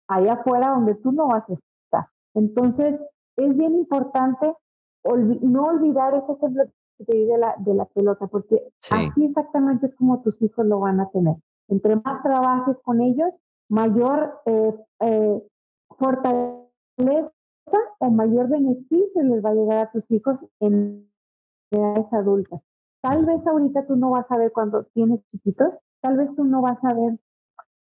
allá afuera donde tú no vas a estar. Entonces, es bien importante no olvidar ese ejemplo que te di de la pelota, porque así exactamente es como tus hijos lo van a tener. Entre más trabajes con ellos, mayor fortaleza o mayor beneficio les va a llegar a tus hijos en edades adultas. Tal vez ahorita tú no vas a ver cuando tienes chiquitos, tal vez tú no vas a ver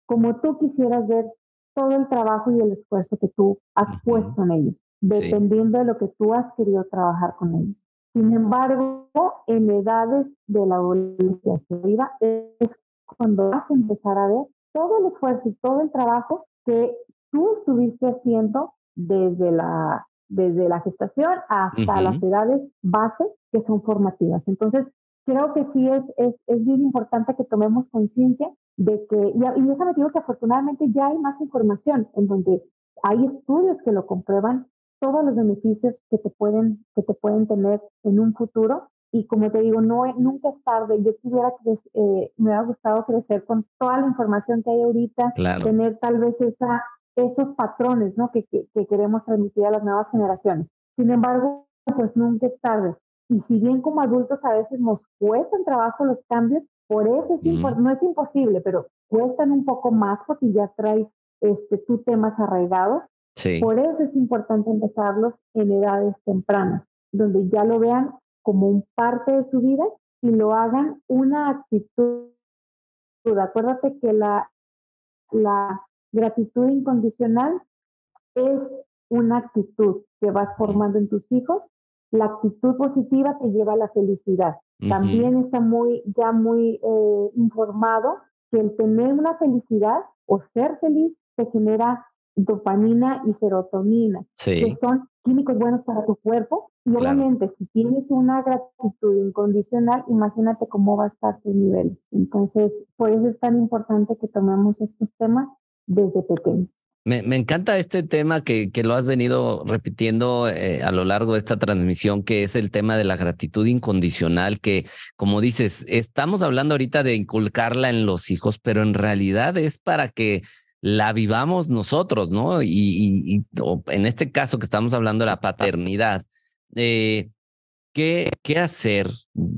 como tú quisieras ver todo el trabajo y el esfuerzo que tú has puesto en ellos, dependiendo de lo que tú has querido trabajar con ellos. Sin embargo, en edades de la adolescencia hacia arriba es cuando vas a empezar a ver todo el esfuerzo y todo el trabajo que tú estuviste haciendo desde la gestación hasta las edades base, que son formativas. Entonces, creo que sí es bien importante que tomemos conciencia de que, y déjame decir que afortunadamente ya hay más información en donde hay estudios que lo comprueban, todos los beneficios que te pueden tener en un futuro. Y como te digo, nunca es tarde. Yo me hubiera gustado crecer con toda la información que hay ahorita, tener tal vez esos patrones, ¿no? que queremos transmitir a las nuevas generaciones. Sin embargo, pues nunca es tarde. Y si bien como adultos a veces nos cuestan trabajo los cambios, por eso no es imposible, pero cuestan un poco más porque ya traes tú temas arraigados. Por eso es importante empezarlos en edades tempranas, donde ya lo vean como un parte de su vida y lo hagan una actitud. Acuérdate que la gratitud incondicional es una actitud que vas formando en tus hijos. La actitud positiva te lleva a la felicidad. También está muy informado que el tener una felicidad o ser feliz te genera dopamina y serotonina, que Sí, son químicos buenos para tu cuerpo. Y claro. obviamente, si tienes una gratitud incondicional, imagínate cómo va a estar tus niveles. Entonces, por eso es tan importante que tomemos estos temas desde pequeños. Me encanta este tema que lo has venido repitiendo a lo largo de esta transmisión, que es el tema de la gratitud incondicional, que como dices, estamos hablando ahorita de inculcarla en los hijos, pero en realidad es para que la vivamos nosotros, ¿no? O en este caso que estamos hablando de la paternidad, eh, ¿qué hacer?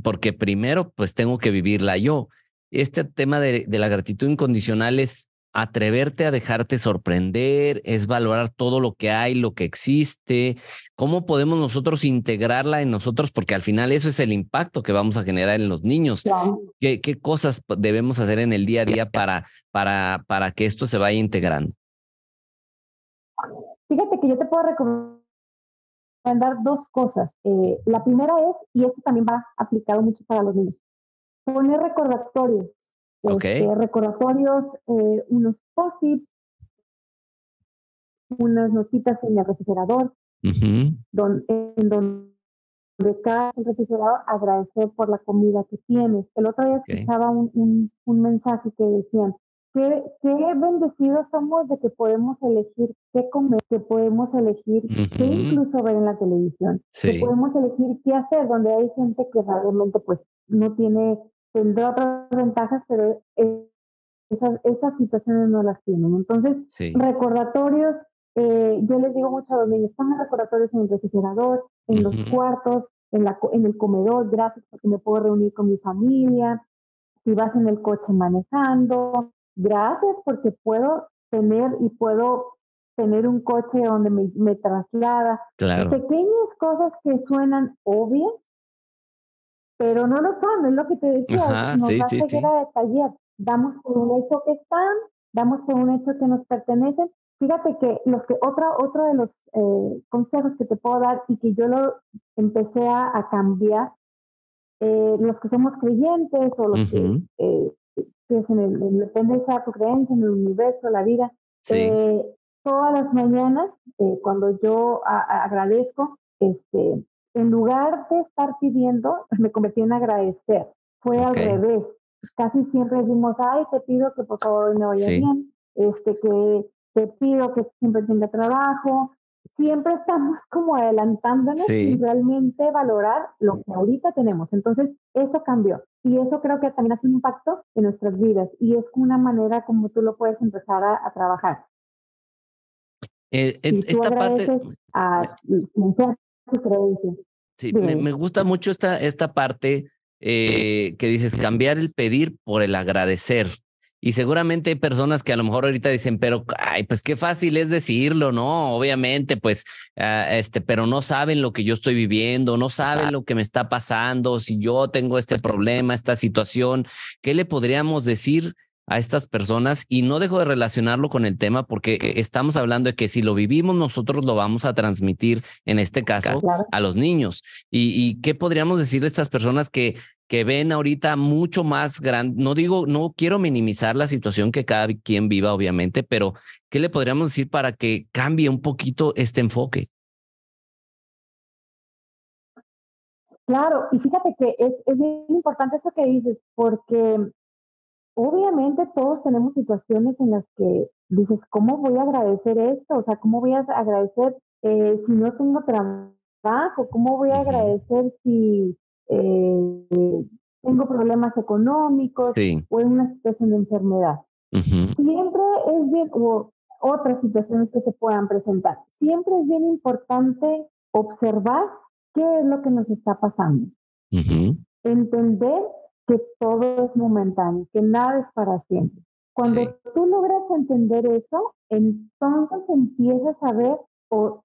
Porque primero, pues tengo que vivirla yo. Este tema de la gratitud incondicional es atreverte a dejarte sorprender, es valorar todo lo que hay, lo que existe, cómo podemos nosotros integrarla en nosotros, porque al final eso es el impacto que vamos a generar en los niños. Claro. ¿Qué cosas debemos hacer en el día a día para que esto se vaya integrando? Fíjate que yo te puedo recomendar dos cosas. La primera es, y esto también va aplicado mucho para los niños, poner recordatorios, ¿Ok? recordatorios, unos post-its, unas notitas en el refrigerador, Ujú. en donde cada el refrigerador agradecer por la comida que tienes. El otro día Ok. escuchaba un mensaje que decían, qué bendecidos somos de que podemos elegir qué comer, que podemos elegir qué Ujú. incluso ver en la televisión, que Sí, podemos elegir qué hacer, donde hay gente que realmente pues no tiene, tendrá otras ventajas, pero esas situaciones no las tienen. Entonces, sí. recordatorios, yo les digo mucho a los niños, pongan recordatorios en el refrigerador, en los Ujú. cuartos, en el comedor, gracias porque me puedo reunir con mi familia, si vas en el coche manejando, gracias porque puedo tener un coche donde me traslada. Claro. Pequeñas cosas que suenan obvias, pero no lo son, es lo que te decía, Ajá, nos sí, da sí, sí. ceguera de taller, damos por un hecho que están, damos por un hecho que nos pertenecen. Fíjate que otro de los consejos que te puedo dar y que yo lo empecé a cambiar, los que somos creyentes o los que Ujú. crees depende de tu creencia en el universo, la vida, Sí, eh, todas las mañanas, cuando yo agradezco, en lugar de estar pidiendo, me convertí en agradecer. Fue al okey. revés. Casi siempre decimos, ay, te pido que por favor hoy me vaya Sí, bien, que te pido que siempre tenga trabajo. Siempre estamos como adelantándonos sin sí. realmente valorar lo que ahorita tenemos. Entonces, eso cambió. Y eso creo que también hace un impacto en nuestras vidas. Y es una manera como tú lo puedes empezar a trabajar. Si tú Esta parte, agradeces me a quien sea tu creencia. sí, Dime. me gusta mucho esta parte, que dices, cambiar el pedir por el agradecer. Y seguramente hay personas que a lo mejor ahorita dicen, pero, ay, pues qué fácil es decirlo, ¿no? Obviamente, pues, pero no saben lo que yo estoy viviendo, no saben lo que me está pasando, si yo tengo este problema, esta situación, ¿qué le podríamos decir a estas personas? Y no dejo de relacionarlo con el tema porque estamos hablando de que si lo vivimos nosotros lo vamos a transmitir, en este caso, Claro. a los niños. ¿Y qué podríamos decirle a estas personas que ven ahorita mucho más grande? No digo, no quiero minimizar la situación que cada quien viva, obviamente, pero ¿qué le podríamos decir para que cambie un poquito este enfoque? Claro, y fíjate que es bien importante eso que dices, porque obviamente todos tenemos situaciones en las que dices, ¿cómo voy a agradecer esto? O sea, ¿cómo voy a agradecer si no tengo trabajo? ¿Cómo voy a Ujú. agradecer si eh, tengo problemas económicos Sí. o en una situación de enfermedad? Ujú. Siempre es bien, o otras situaciones que se puedan presentar, siempre es bien importante observar qué es lo que nos está pasando. Ujú. Entender que todo es momentáneo, que nada es para siempre. Sí. Cuando tú logras entender eso, entonces empiezas a ver o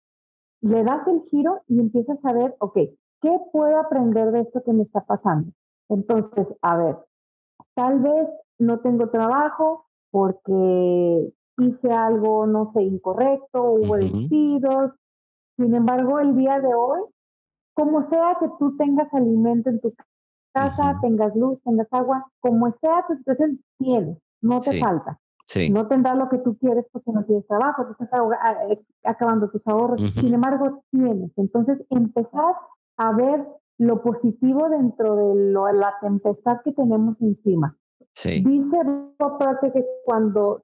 le das el giro y empiezas a ver, ok, ¿qué puedo aprender de esto que me está pasando? Entonces, a ver, tal vez no tengo trabajo porque hice algo, no sé, incorrecto, hubo Ujú. despidos. Sin embargo, el día de hoy, como sea que tú tengas alimento en tu casa, Ujú. tengas luz, tengas agua, como sea tu situación, tienes, no te Sí, falta. Sí. No tendrás lo que tú quieres porque no tienes trabajo, tú estás acabando tus ahorros, sin embargo tienes. Entonces, empezar a ver lo positivo dentro de la tempestad que tenemos encima. Sí. Dice Bob Proctor que cuando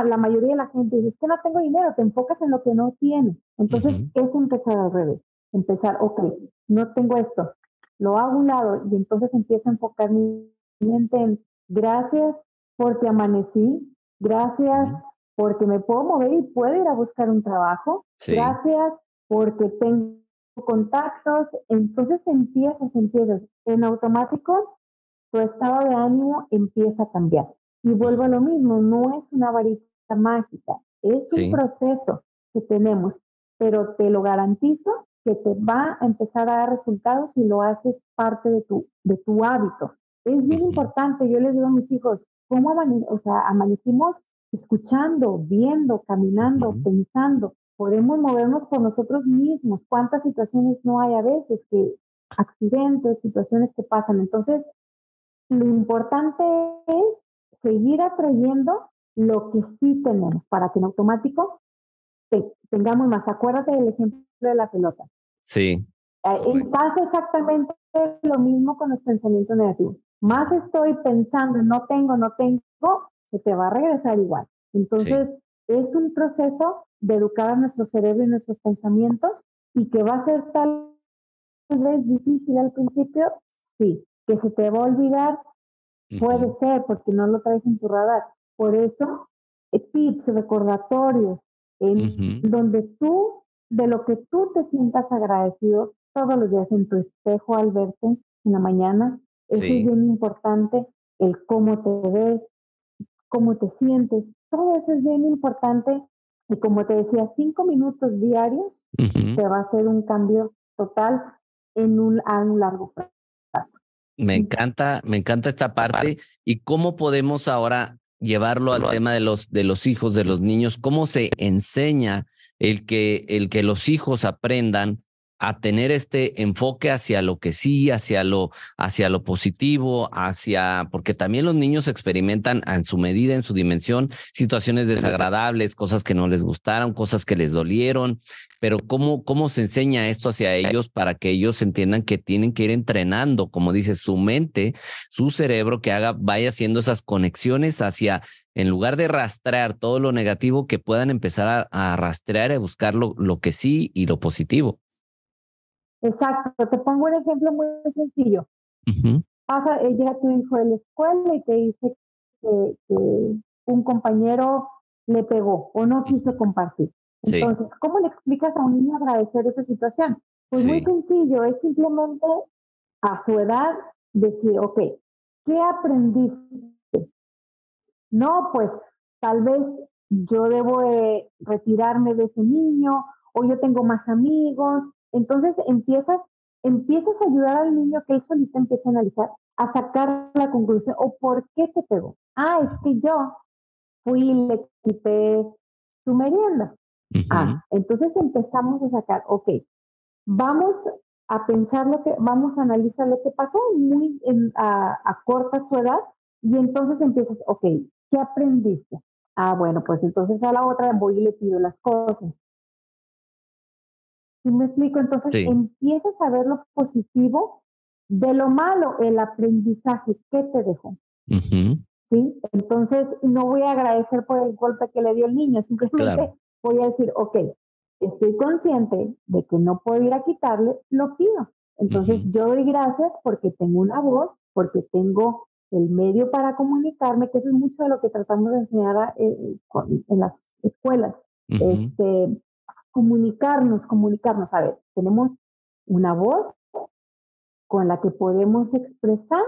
la mayoría de la gente dice, es que no tengo dinero, te enfocas en lo que no tienes. Entonces, es empezar al revés. Empezar, ok, no tengo esto, lo hago a un lado y entonces empiezo a enfocar mi mente en gracias porque amanecí, gracias porque me puedo mover y puedo ir a buscar un trabajo, gracias porque tengo contactos. Entonces empiezas en automático, tu estado de ánimo empieza a cambiar. Y vuelvo a lo mismo, no es una varita mágica, es un proceso que tenemos, pero te lo garantizo que te va a empezar a dar resultados si lo haces parte de tu hábito. Es bien importante, yo les digo a mis hijos, ¿cómo amanecimos escuchando, viendo, caminando, pensando? Podemos movernos por nosotros mismos. ¿Cuántas situaciones no hay a veces que accidentes, situaciones que pasan? Entonces, lo importante es seguir atrayendo lo que sí tenemos para que en automático tengamos más. Acuérdate del ejemplo de la pelota. Sí. Pasa exactamente lo mismo con los pensamientos negativos. Más estoy pensando, no tengo, se te va a regresar igual. Entonces, es un proceso de educar a nuestro cerebro y nuestros pensamientos, y que va a ser tal vez difícil al principio, sí. Que se te va a olvidar, puede ser, porque no lo traes en tu radar. Por eso, tips, recordatorios, donde de lo que tú te sientas agradecido todos los días en tu espejo al verte en la mañana. Eso es bien importante, el cómo te ves, cómo te sientes, todo eso es bien importante. Y como te decía, 5 minutos diarios te va a hacer un cambio total a un largo plazo. Me encanta esta parte. ¿Y cómo podemos ahora llevarlo al tema de los hijos, de los niños? ¿Cómo se enseña el que los hijos aprendan a tener este enfoque hacia lo que sí, hacia lo positivo, porque también los niños experimentan en su medida, en su dimensión, situaciones desagradables, cosas que no les gustaron, cosas que les dolieron, pero ¿cómo se enseña esto hacia ellos para que ellos entiendan que tienen que ir entrenando, como dices, su mente, su cerebro, que vaya haciendo esas conexiones hacia, en lugar de rastrear todo lo negativo, que puedan empezar a rastrear y a buscar lo que sí y lo positivo? Exacto, te pongo un ejemplo muy sencillo. Llega tu hijo de la escuela y te dice que un compañero le pegó o no quiso compartir. Entonces, ¿cómo le explicas a un niño agradecer esa situación? Pues muy sencillo, es simplemente a su edad decir, ok, ¿qué aprendiste? No, pues tal vez yo debo retirarme de ese niño, o yo tengo más amigos. Entonces empiezas a ayudar al niño, que él solito empieza a analizar, a sacar la conclusión, o por qué te pegó. Es que yo fui y le quité su merienda. Entonces empezamos a sacar, ok, vamos a pensar vamos a analizar lo que pasó a corta su edad, y entonces empiezas, ok, ¿qué aprendiste? Bueno, pues entonces a la otra voy y le pido las cosas. ¿Sí me explico? Entonces empiezas a ver lo positivo de lo malo, el aprendizaje que te dejó. ¿Sí? Entonces no voy a agradecer por el golpe que le dio el niño, simplemente voy a decir, ok, estoy consciente de que no puedo ir a quitarle, lo pido. Entonces yo doy gracias porque tengo una voz, porque tengo el medio para comunicarme, que eso es mucho de lo que tratamos de enseñar en las escuelas. Comunicarnos. A ver, tenemos una voz con la que podemos expresar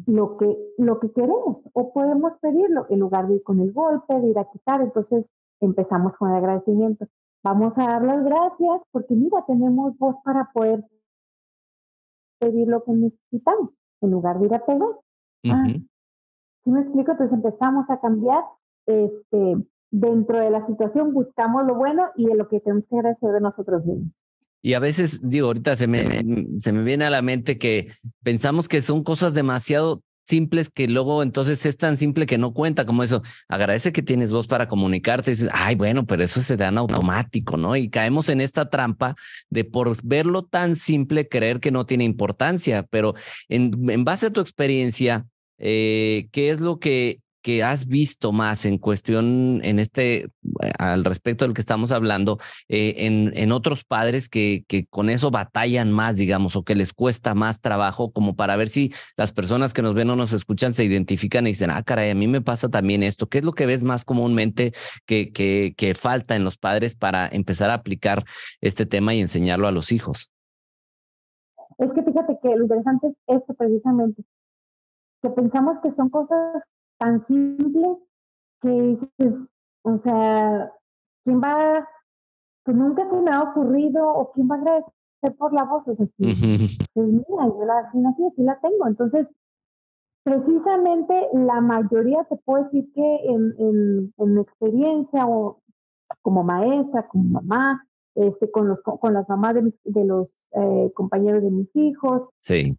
lo que queremos, o podemos pedirlo en lugar de ir con el golpe, de ir a quitar. Entonces empezamos con el agradecimiento. Vamos a dar las gracias porque mira, tenemos voz para poder pedir lo que necesitamos en lugar de ir a pegar. ¿Sí me explico? Entonces empezamos a cambiar, dentro de la situación buscamos lo bueno y de lo que tenemos que agradecer de nosotros mismos. Y a veces, ahorita se me viene a la mente que pensamos que son cosas demasiado simples que luego entonces es tan simple que no cuenta como eso. Agradece que tienes voz para comunicarte. Y dices, ay, bueno, pero eso se da en automático, ¿no? Y caemos en esta trampa de por verlo tan simple creer que no tiene importancia. Pero en base a tu experiencia, ¿qué es lo que has visto más en cuestión, al respecto del que estamos hablando, en otros padres que con eso batallan más, digamos, o que les cuesta más trabajo, como para ver si las personas que nos ven o nos escuchan se identifican y dicen, ah, caray, a mí me pasa también esto? ¿Qué es lo que ves más comúnmente que falta en los padres para empezar a aplicar este tema y enseñarlo a los hijos? Es que fíjate que lo interesante es eso precisamente, que pensamos que son cosas tan simples que dices, o sea, ¿quién va? Pues nunca se me ha ocurrido, o quién va a agradecer por la voz, o sea, sí, Ujú. pues mira, yo sí la tengo. Entonces, precisamente la mayoría te puedo decir que en mi experiencia o como maestra, como mamá, con las mamás de los compañeros de mis hijos, Sí.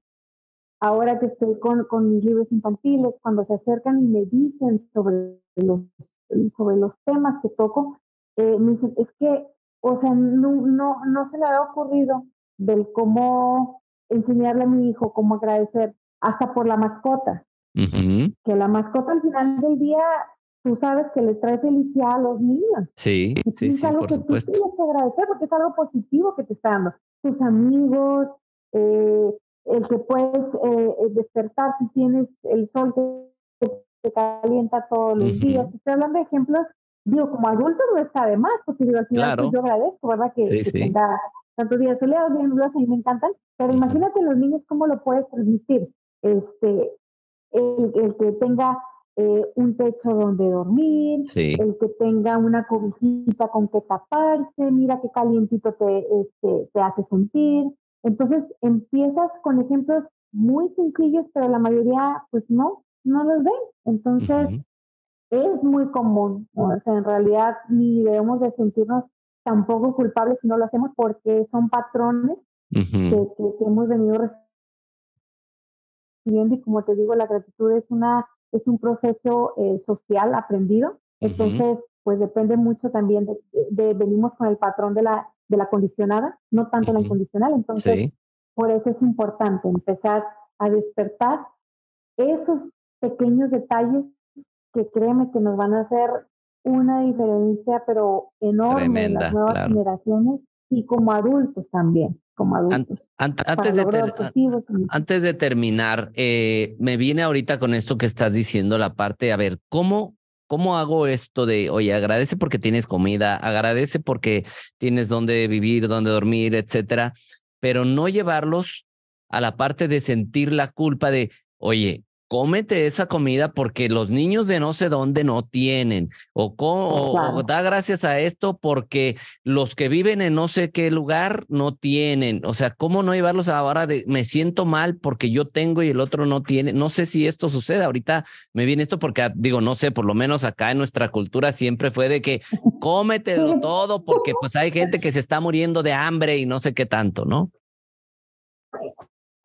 ahora que estoy con mis libros infantiles, cuando se acercan y me dicen sobre los temas que toco, me dicen, es que, o sea, no se le había ocurrido del cómo enseñarle a mi hijo, cómo agradecer, hasta por la mascota, Ujú. que la mascota al final del día, tú sabes que le trae felicidad a los niños. Sí, Y sí, pues es sí, algo por que tú supuesto. tienes que agradecer porque es algo positivo que te está dando. Tus amigos, eh, el que puedes despertar si tienes el sol que te calienta todos los días. Ujú. Estoy hablando de ejemplos, digo, como adulto no está de más, porque digo, al final pues Claro, yo agradezco, ¿verdad? sí, Que sí. tenga tantos días soleados, bien nublados, a mí me encantan, pero Ujú. imagínate los niños cómo lo puedes transmitir. Este, el que tenga un techo donde dormir, Sí. el que tenga una cobijita con que taparse, mira qué calientito te hace sentir. Entonces empiezas con ejemplos muy sencillos, pero la mayoría pues no los ven. Entonces Ujú. es muy común, o sea, en realidad ni debemos de sentirnos tampoco culpables si no lo hacemos porque son patrones Ujú. que hemos venido y como te digo, la gratitud es un proceso social aprendido, Ujú. entonces pues depende mucho también venimos con el patrón de la condicionada, no tanto la Ujú. incondicional, entonces Sí. por eso es importante empezar a despertar esos pequeños detalles que créeme que nos van a hacer una diferencia, pero enorme en las Tremenda, nuevas claro. generaciones y como adultos también, como An- adultos, para Antes lograr objetivos. antes de terminar, me viene ahorita con esto que estás diciendo, la parte, a ver, ¿cómo hago esto de, oye, agradece porque tienes comida, agradece porque tienes dónde vivir, dónde dormir, etcétera, pero no llevarlos a la parte de sentir la culpa de, oye, cómete esa comida porque los niños de no sé dónde no tienen, o Claro. da gracias a esto porque los que viven en no sé qué lugar no tienen? O sea, ¿cómo no llevarlos a ahora de me siento mal porque yo tengo y el otro no tiene? No sé si esto sucede. Ahorita me viene esto porque, digo, no sé, por lo menos acá en nuestra cultura siempre fue de que cómetelo Sí, todo porque pues hay gente que se está muriendo de hambre y no sé qué tanto, ¿no?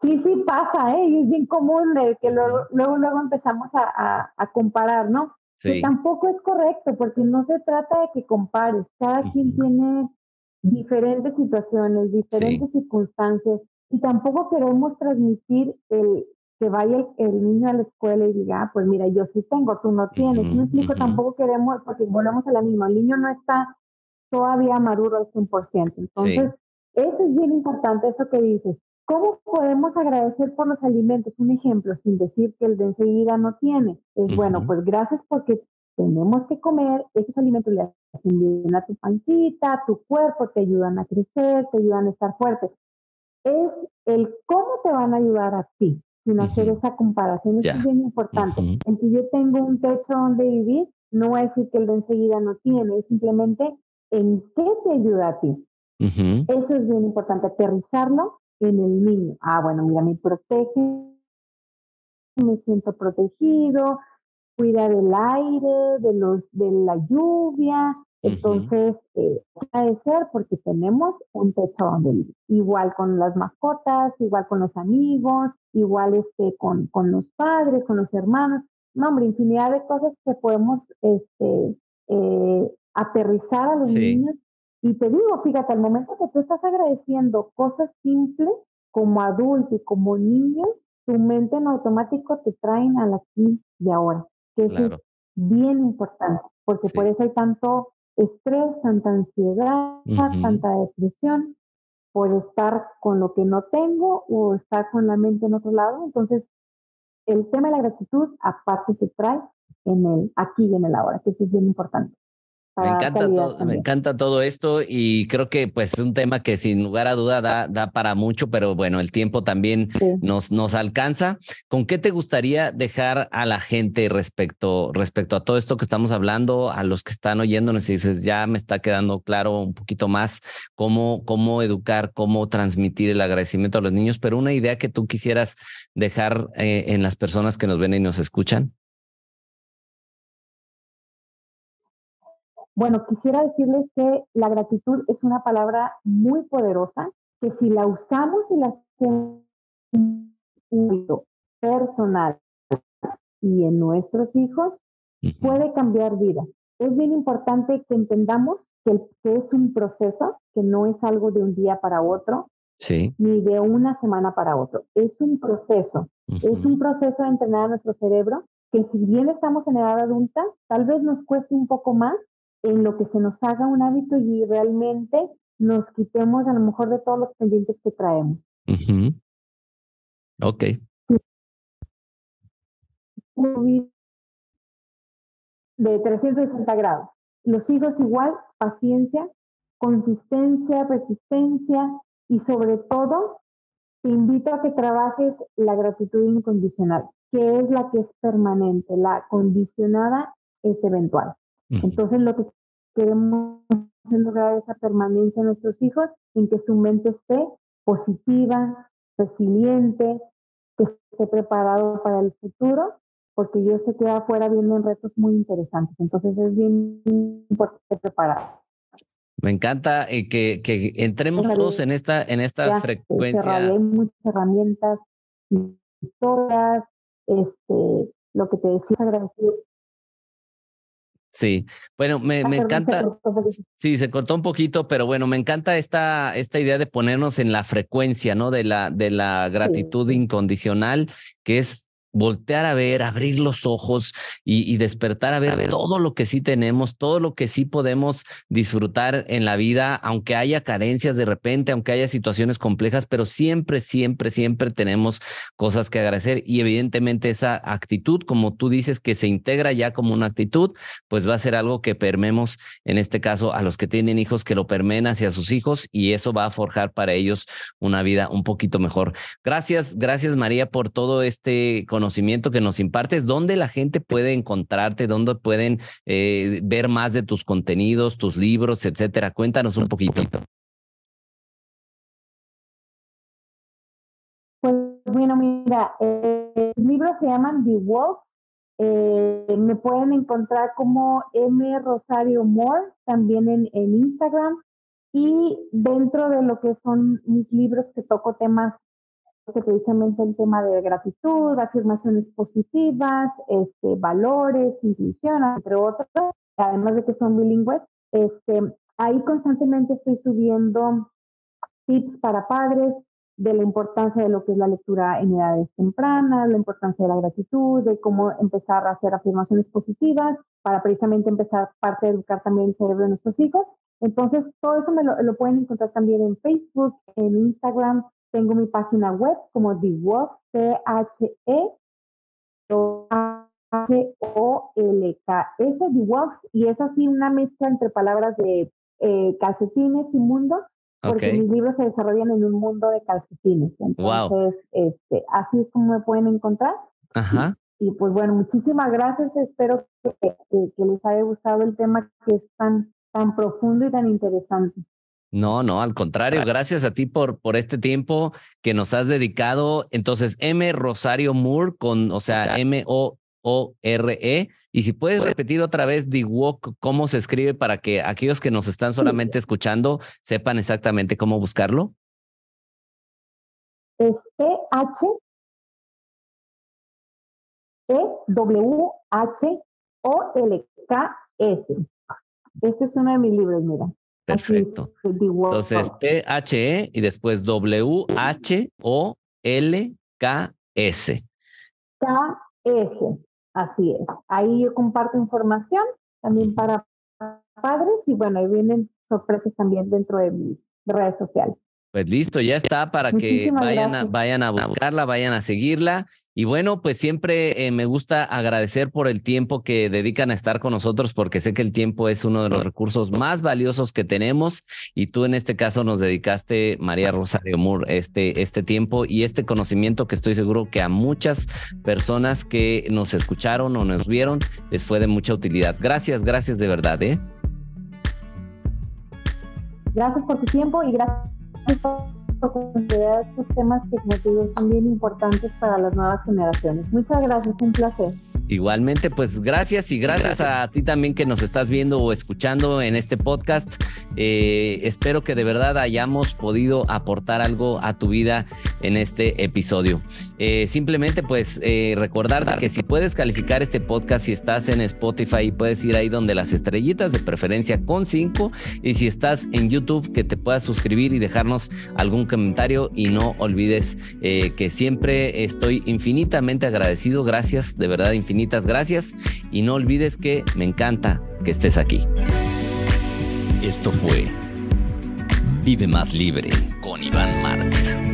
sí pasa, ¿eh? Y es bien común de que Ujú. luego empezamos a comparar, ¿no? Que Sí. tampoco es correcto, porque no se trata de que compares. Cada quien Ujú. tiene diferentes situaciones, Sí. diferentes circunstancias, y tampoco queremos transmitir el que vaya el niño a la escuela y diga, ah, pues mira, yo sí tengo, tú no tienes. ¿Sí me Ujú. explico? Ujú. Tampoco queremos, porque volvemos a la misma, el niño no está todavía maduro al 100%. Sí. Entonces, eso es bien importante, eso que dices. ¿Cómo podemos agradecer por los alimentos? Un ejemplo, sin decir que el de enseguida no tiene. Es bueno, Ujú. pues gracias porque tenemos que comer, esos alimentos le hacen bien a tu pancita, a tu cuerpo, te ayudan a crecer, te ayudan a estar fuerte. Es el cómo te van a ayudar a ti, sin hacer Ujú. esa comparación. Eso es Ya. bien importante. Ujú. El que yo tengo un techo donde vivir, no va a decir que el de enseguida no tiene, es simplemente en qué te ayuda a ti. Ujú. Eso es bien importante, aterrizarlo en el niño. Ah, bueno, mira, me protege, me siento protegido, cuida del aire, de la lluvia, Entonces, agradecer porque tenemos un techo donde vivir. Igual con las mascotas, igual con los amigos, igual con los padres, con los hermanos. No, hombre, infinidad de cosas que podemos aterrizar a los niños. Y te digo, fíjate, al momento que tú estás agradeciendo cosas simples como adulto y como niños, tu mente en automático te traen al aquí y ahora, que eso es bien importante, porque por eso hay tanto estrés, tanta ansiedad, tanta depresión, por estar con lo que no tengo o estar con la mente en otro lado. Entonces, el tema de la gratitud aparte te trae en el aquí y en el ahora, que eso es bien importante. Me encanta todo esto y creo que pues es un tema que sin lugar a duda da para mucho, pero bueno, el tiempo también nos alcanza. ¿Con qué te gustaría dejar a la gente respecto a todo esto que estamos hablando, a los que están oyéndonos y dices, ya me está quedando claro un poquito más cómo educar, cómo transmitir el agradecimiento a los niños, pero una idea que tú quisieras dejar en las personas que nos ven y nos escuchan? Bueno, quisiera decirles que la gratitud es una palabra muy poderosa, que si la usamos y la hacemos personal y en nuestros hijos, puede cambiar vidas. Es bien importante que entendamos que es un proceso, que no es algo de un día para otro, ni de una semana para otro. Es un proceso. Es un proceso de entrenar a nuestro cerebro, que si bien estamos en edad adulta, tal vez nos cueste un poco más en lo que se nos haga un hábito y realmente nos quitemos a lo mejor de todos los pendientes que traemos. Ok. De 360 grados. Los hijos igual, paciencia, consistencia, resistencia y sobre todo te invito a que trabajes la gratitud incondicional, que es la que es permanente, la condicionada es eventual. Entonces lo que queremos es lograr esa permanencia en nuestros hijos, en que su mente esté positiva, resiliente, que esté preparado para el futuro, porque yo sé que afuera vienen retos muy interesantes. Entonces es bien importante preparar. Me encanta que entremos todos en esta frecuencia. Hay muchas herramientas, historias, lo que te decía, agradecer. Sí, bueno, me encanta. Sí, se cortó un poquito, pero bueno, me encanta esta idea de ponernos en la frecuencia, ¿no? De la gratitud incondicional, que es voltear a ver, abrir los ojos y despertar a ver todo lo que sí tenemos, todo lo que sí podemos disfrutar en la vida, aunque haya carencias de repente, aunque haya situaciones complejas, pero siempre, siempre, siempre tenemos cosas que agradecer y evidentemente esa actitud, como tú dices, que se integra ya como una actitud, pues va a ser algo que permemos, en este caso, a los que tienen hijos, que lo permeen hacia sus hijos y eso va a forjar para ellos una vida un poquito mejor. Gracias María por todo este conocimiento que nos impartes. ¿Dónde la gente puede encontrarte? ¿Dónde pueden ver más de tus contenidos, tus libros, etcétera? Cuéntanos un poquito. Pues bueno, mira, los libros se llaman The Wolf. Me pueden encontrar como M. Rosario Moore, también en Instagram. Y dentro de lo que son mis libros que toco temas, que precisamente el tema de gratitud, afirmaciones positivas, valores, intuición, entre otros, además de que son bilingües, ahí constantemente estoy subiendo tips para padres, de la importancia de lo que es la lectura en edades tempranas, la importancia de la gratitud, de cómo empezar a hacer afirmaciones positivas para precisamente empezar parte de educar también el cerebro de nuestros hijos. Entonces, todo eso lo pueden encontrar también en Facebook, en Instagram. Tengo mi página web como The Wolf, H-E-H-O-L-K-S, The Wolf, y es así una mezcla entre palabras de calcetines y mundo, porque mis libros se desarrollan en un mundo de calcetines. Entonces, así es como me pueden encontrar. Ajá. Y pues bueno, muchísimas gracias. Espero que les haya gustado el tema que es tan profundo y tan interesante. No, al contrario, gracias a ti por este tiempo que nos has dedicado. Entonces, M. Rosario Moore, o sea, Y si puedes repetir otra vez DeWolk, cómo se escribe para que aquellos que nos están solamente escuchando sepan exactamente cómo buscarlo. Es THEWHOLKS. Este es uno de mis libros, mira. Perfecto. Entonces, THE y después WHOLKS. KS, así es. Ahí yo comparto información también para padres y bueno, ahí vienen sorpresas también dentro de mis redes sociales. Pues listo, ya está para que vayan a buscarla, vayan a seguirla. Y bueno, pues siempre me gusta agradecer por el tiempo que dedican a estar con nosotros, porque sé que el tiempo es uno de los recursos más valiosos que tenemos. Y tú en este caso nos dedicaste, María Rosario Moore, este tiempo y este conocimiento que estoy seguro que a muchas personas que nos escucharon o nos vieron les fue de mucha utilidad. Gracias de verdad, ¿eh? Gracias por tu tiempo y gracias por considerar estos temas que, como te digo, son bien importantes para las nuevas generaciones. Muchas gracias, un placer. Igualmente, pues gracias y gracias a ti también que nos estás viendo o escuchando en este podcast. Espero que de verdad hayamos podido aportar algo a tu vida en este episodio. Simplemente pues recordar que si puedes calificar este podcast, si estás en Spotify, puedes ir ahí donde las estrellitas, de preferencia con 5, y si estás en YouTube, que te puedas suscribir y dejarnos algún comentario, y no olvides que siempre estoy infinitamente agradecido. Gracias, de verdad, infinitas gracias, y no olvides que me encanta que estés aquí. Esto fue Vive Más Libre con Iván Martz.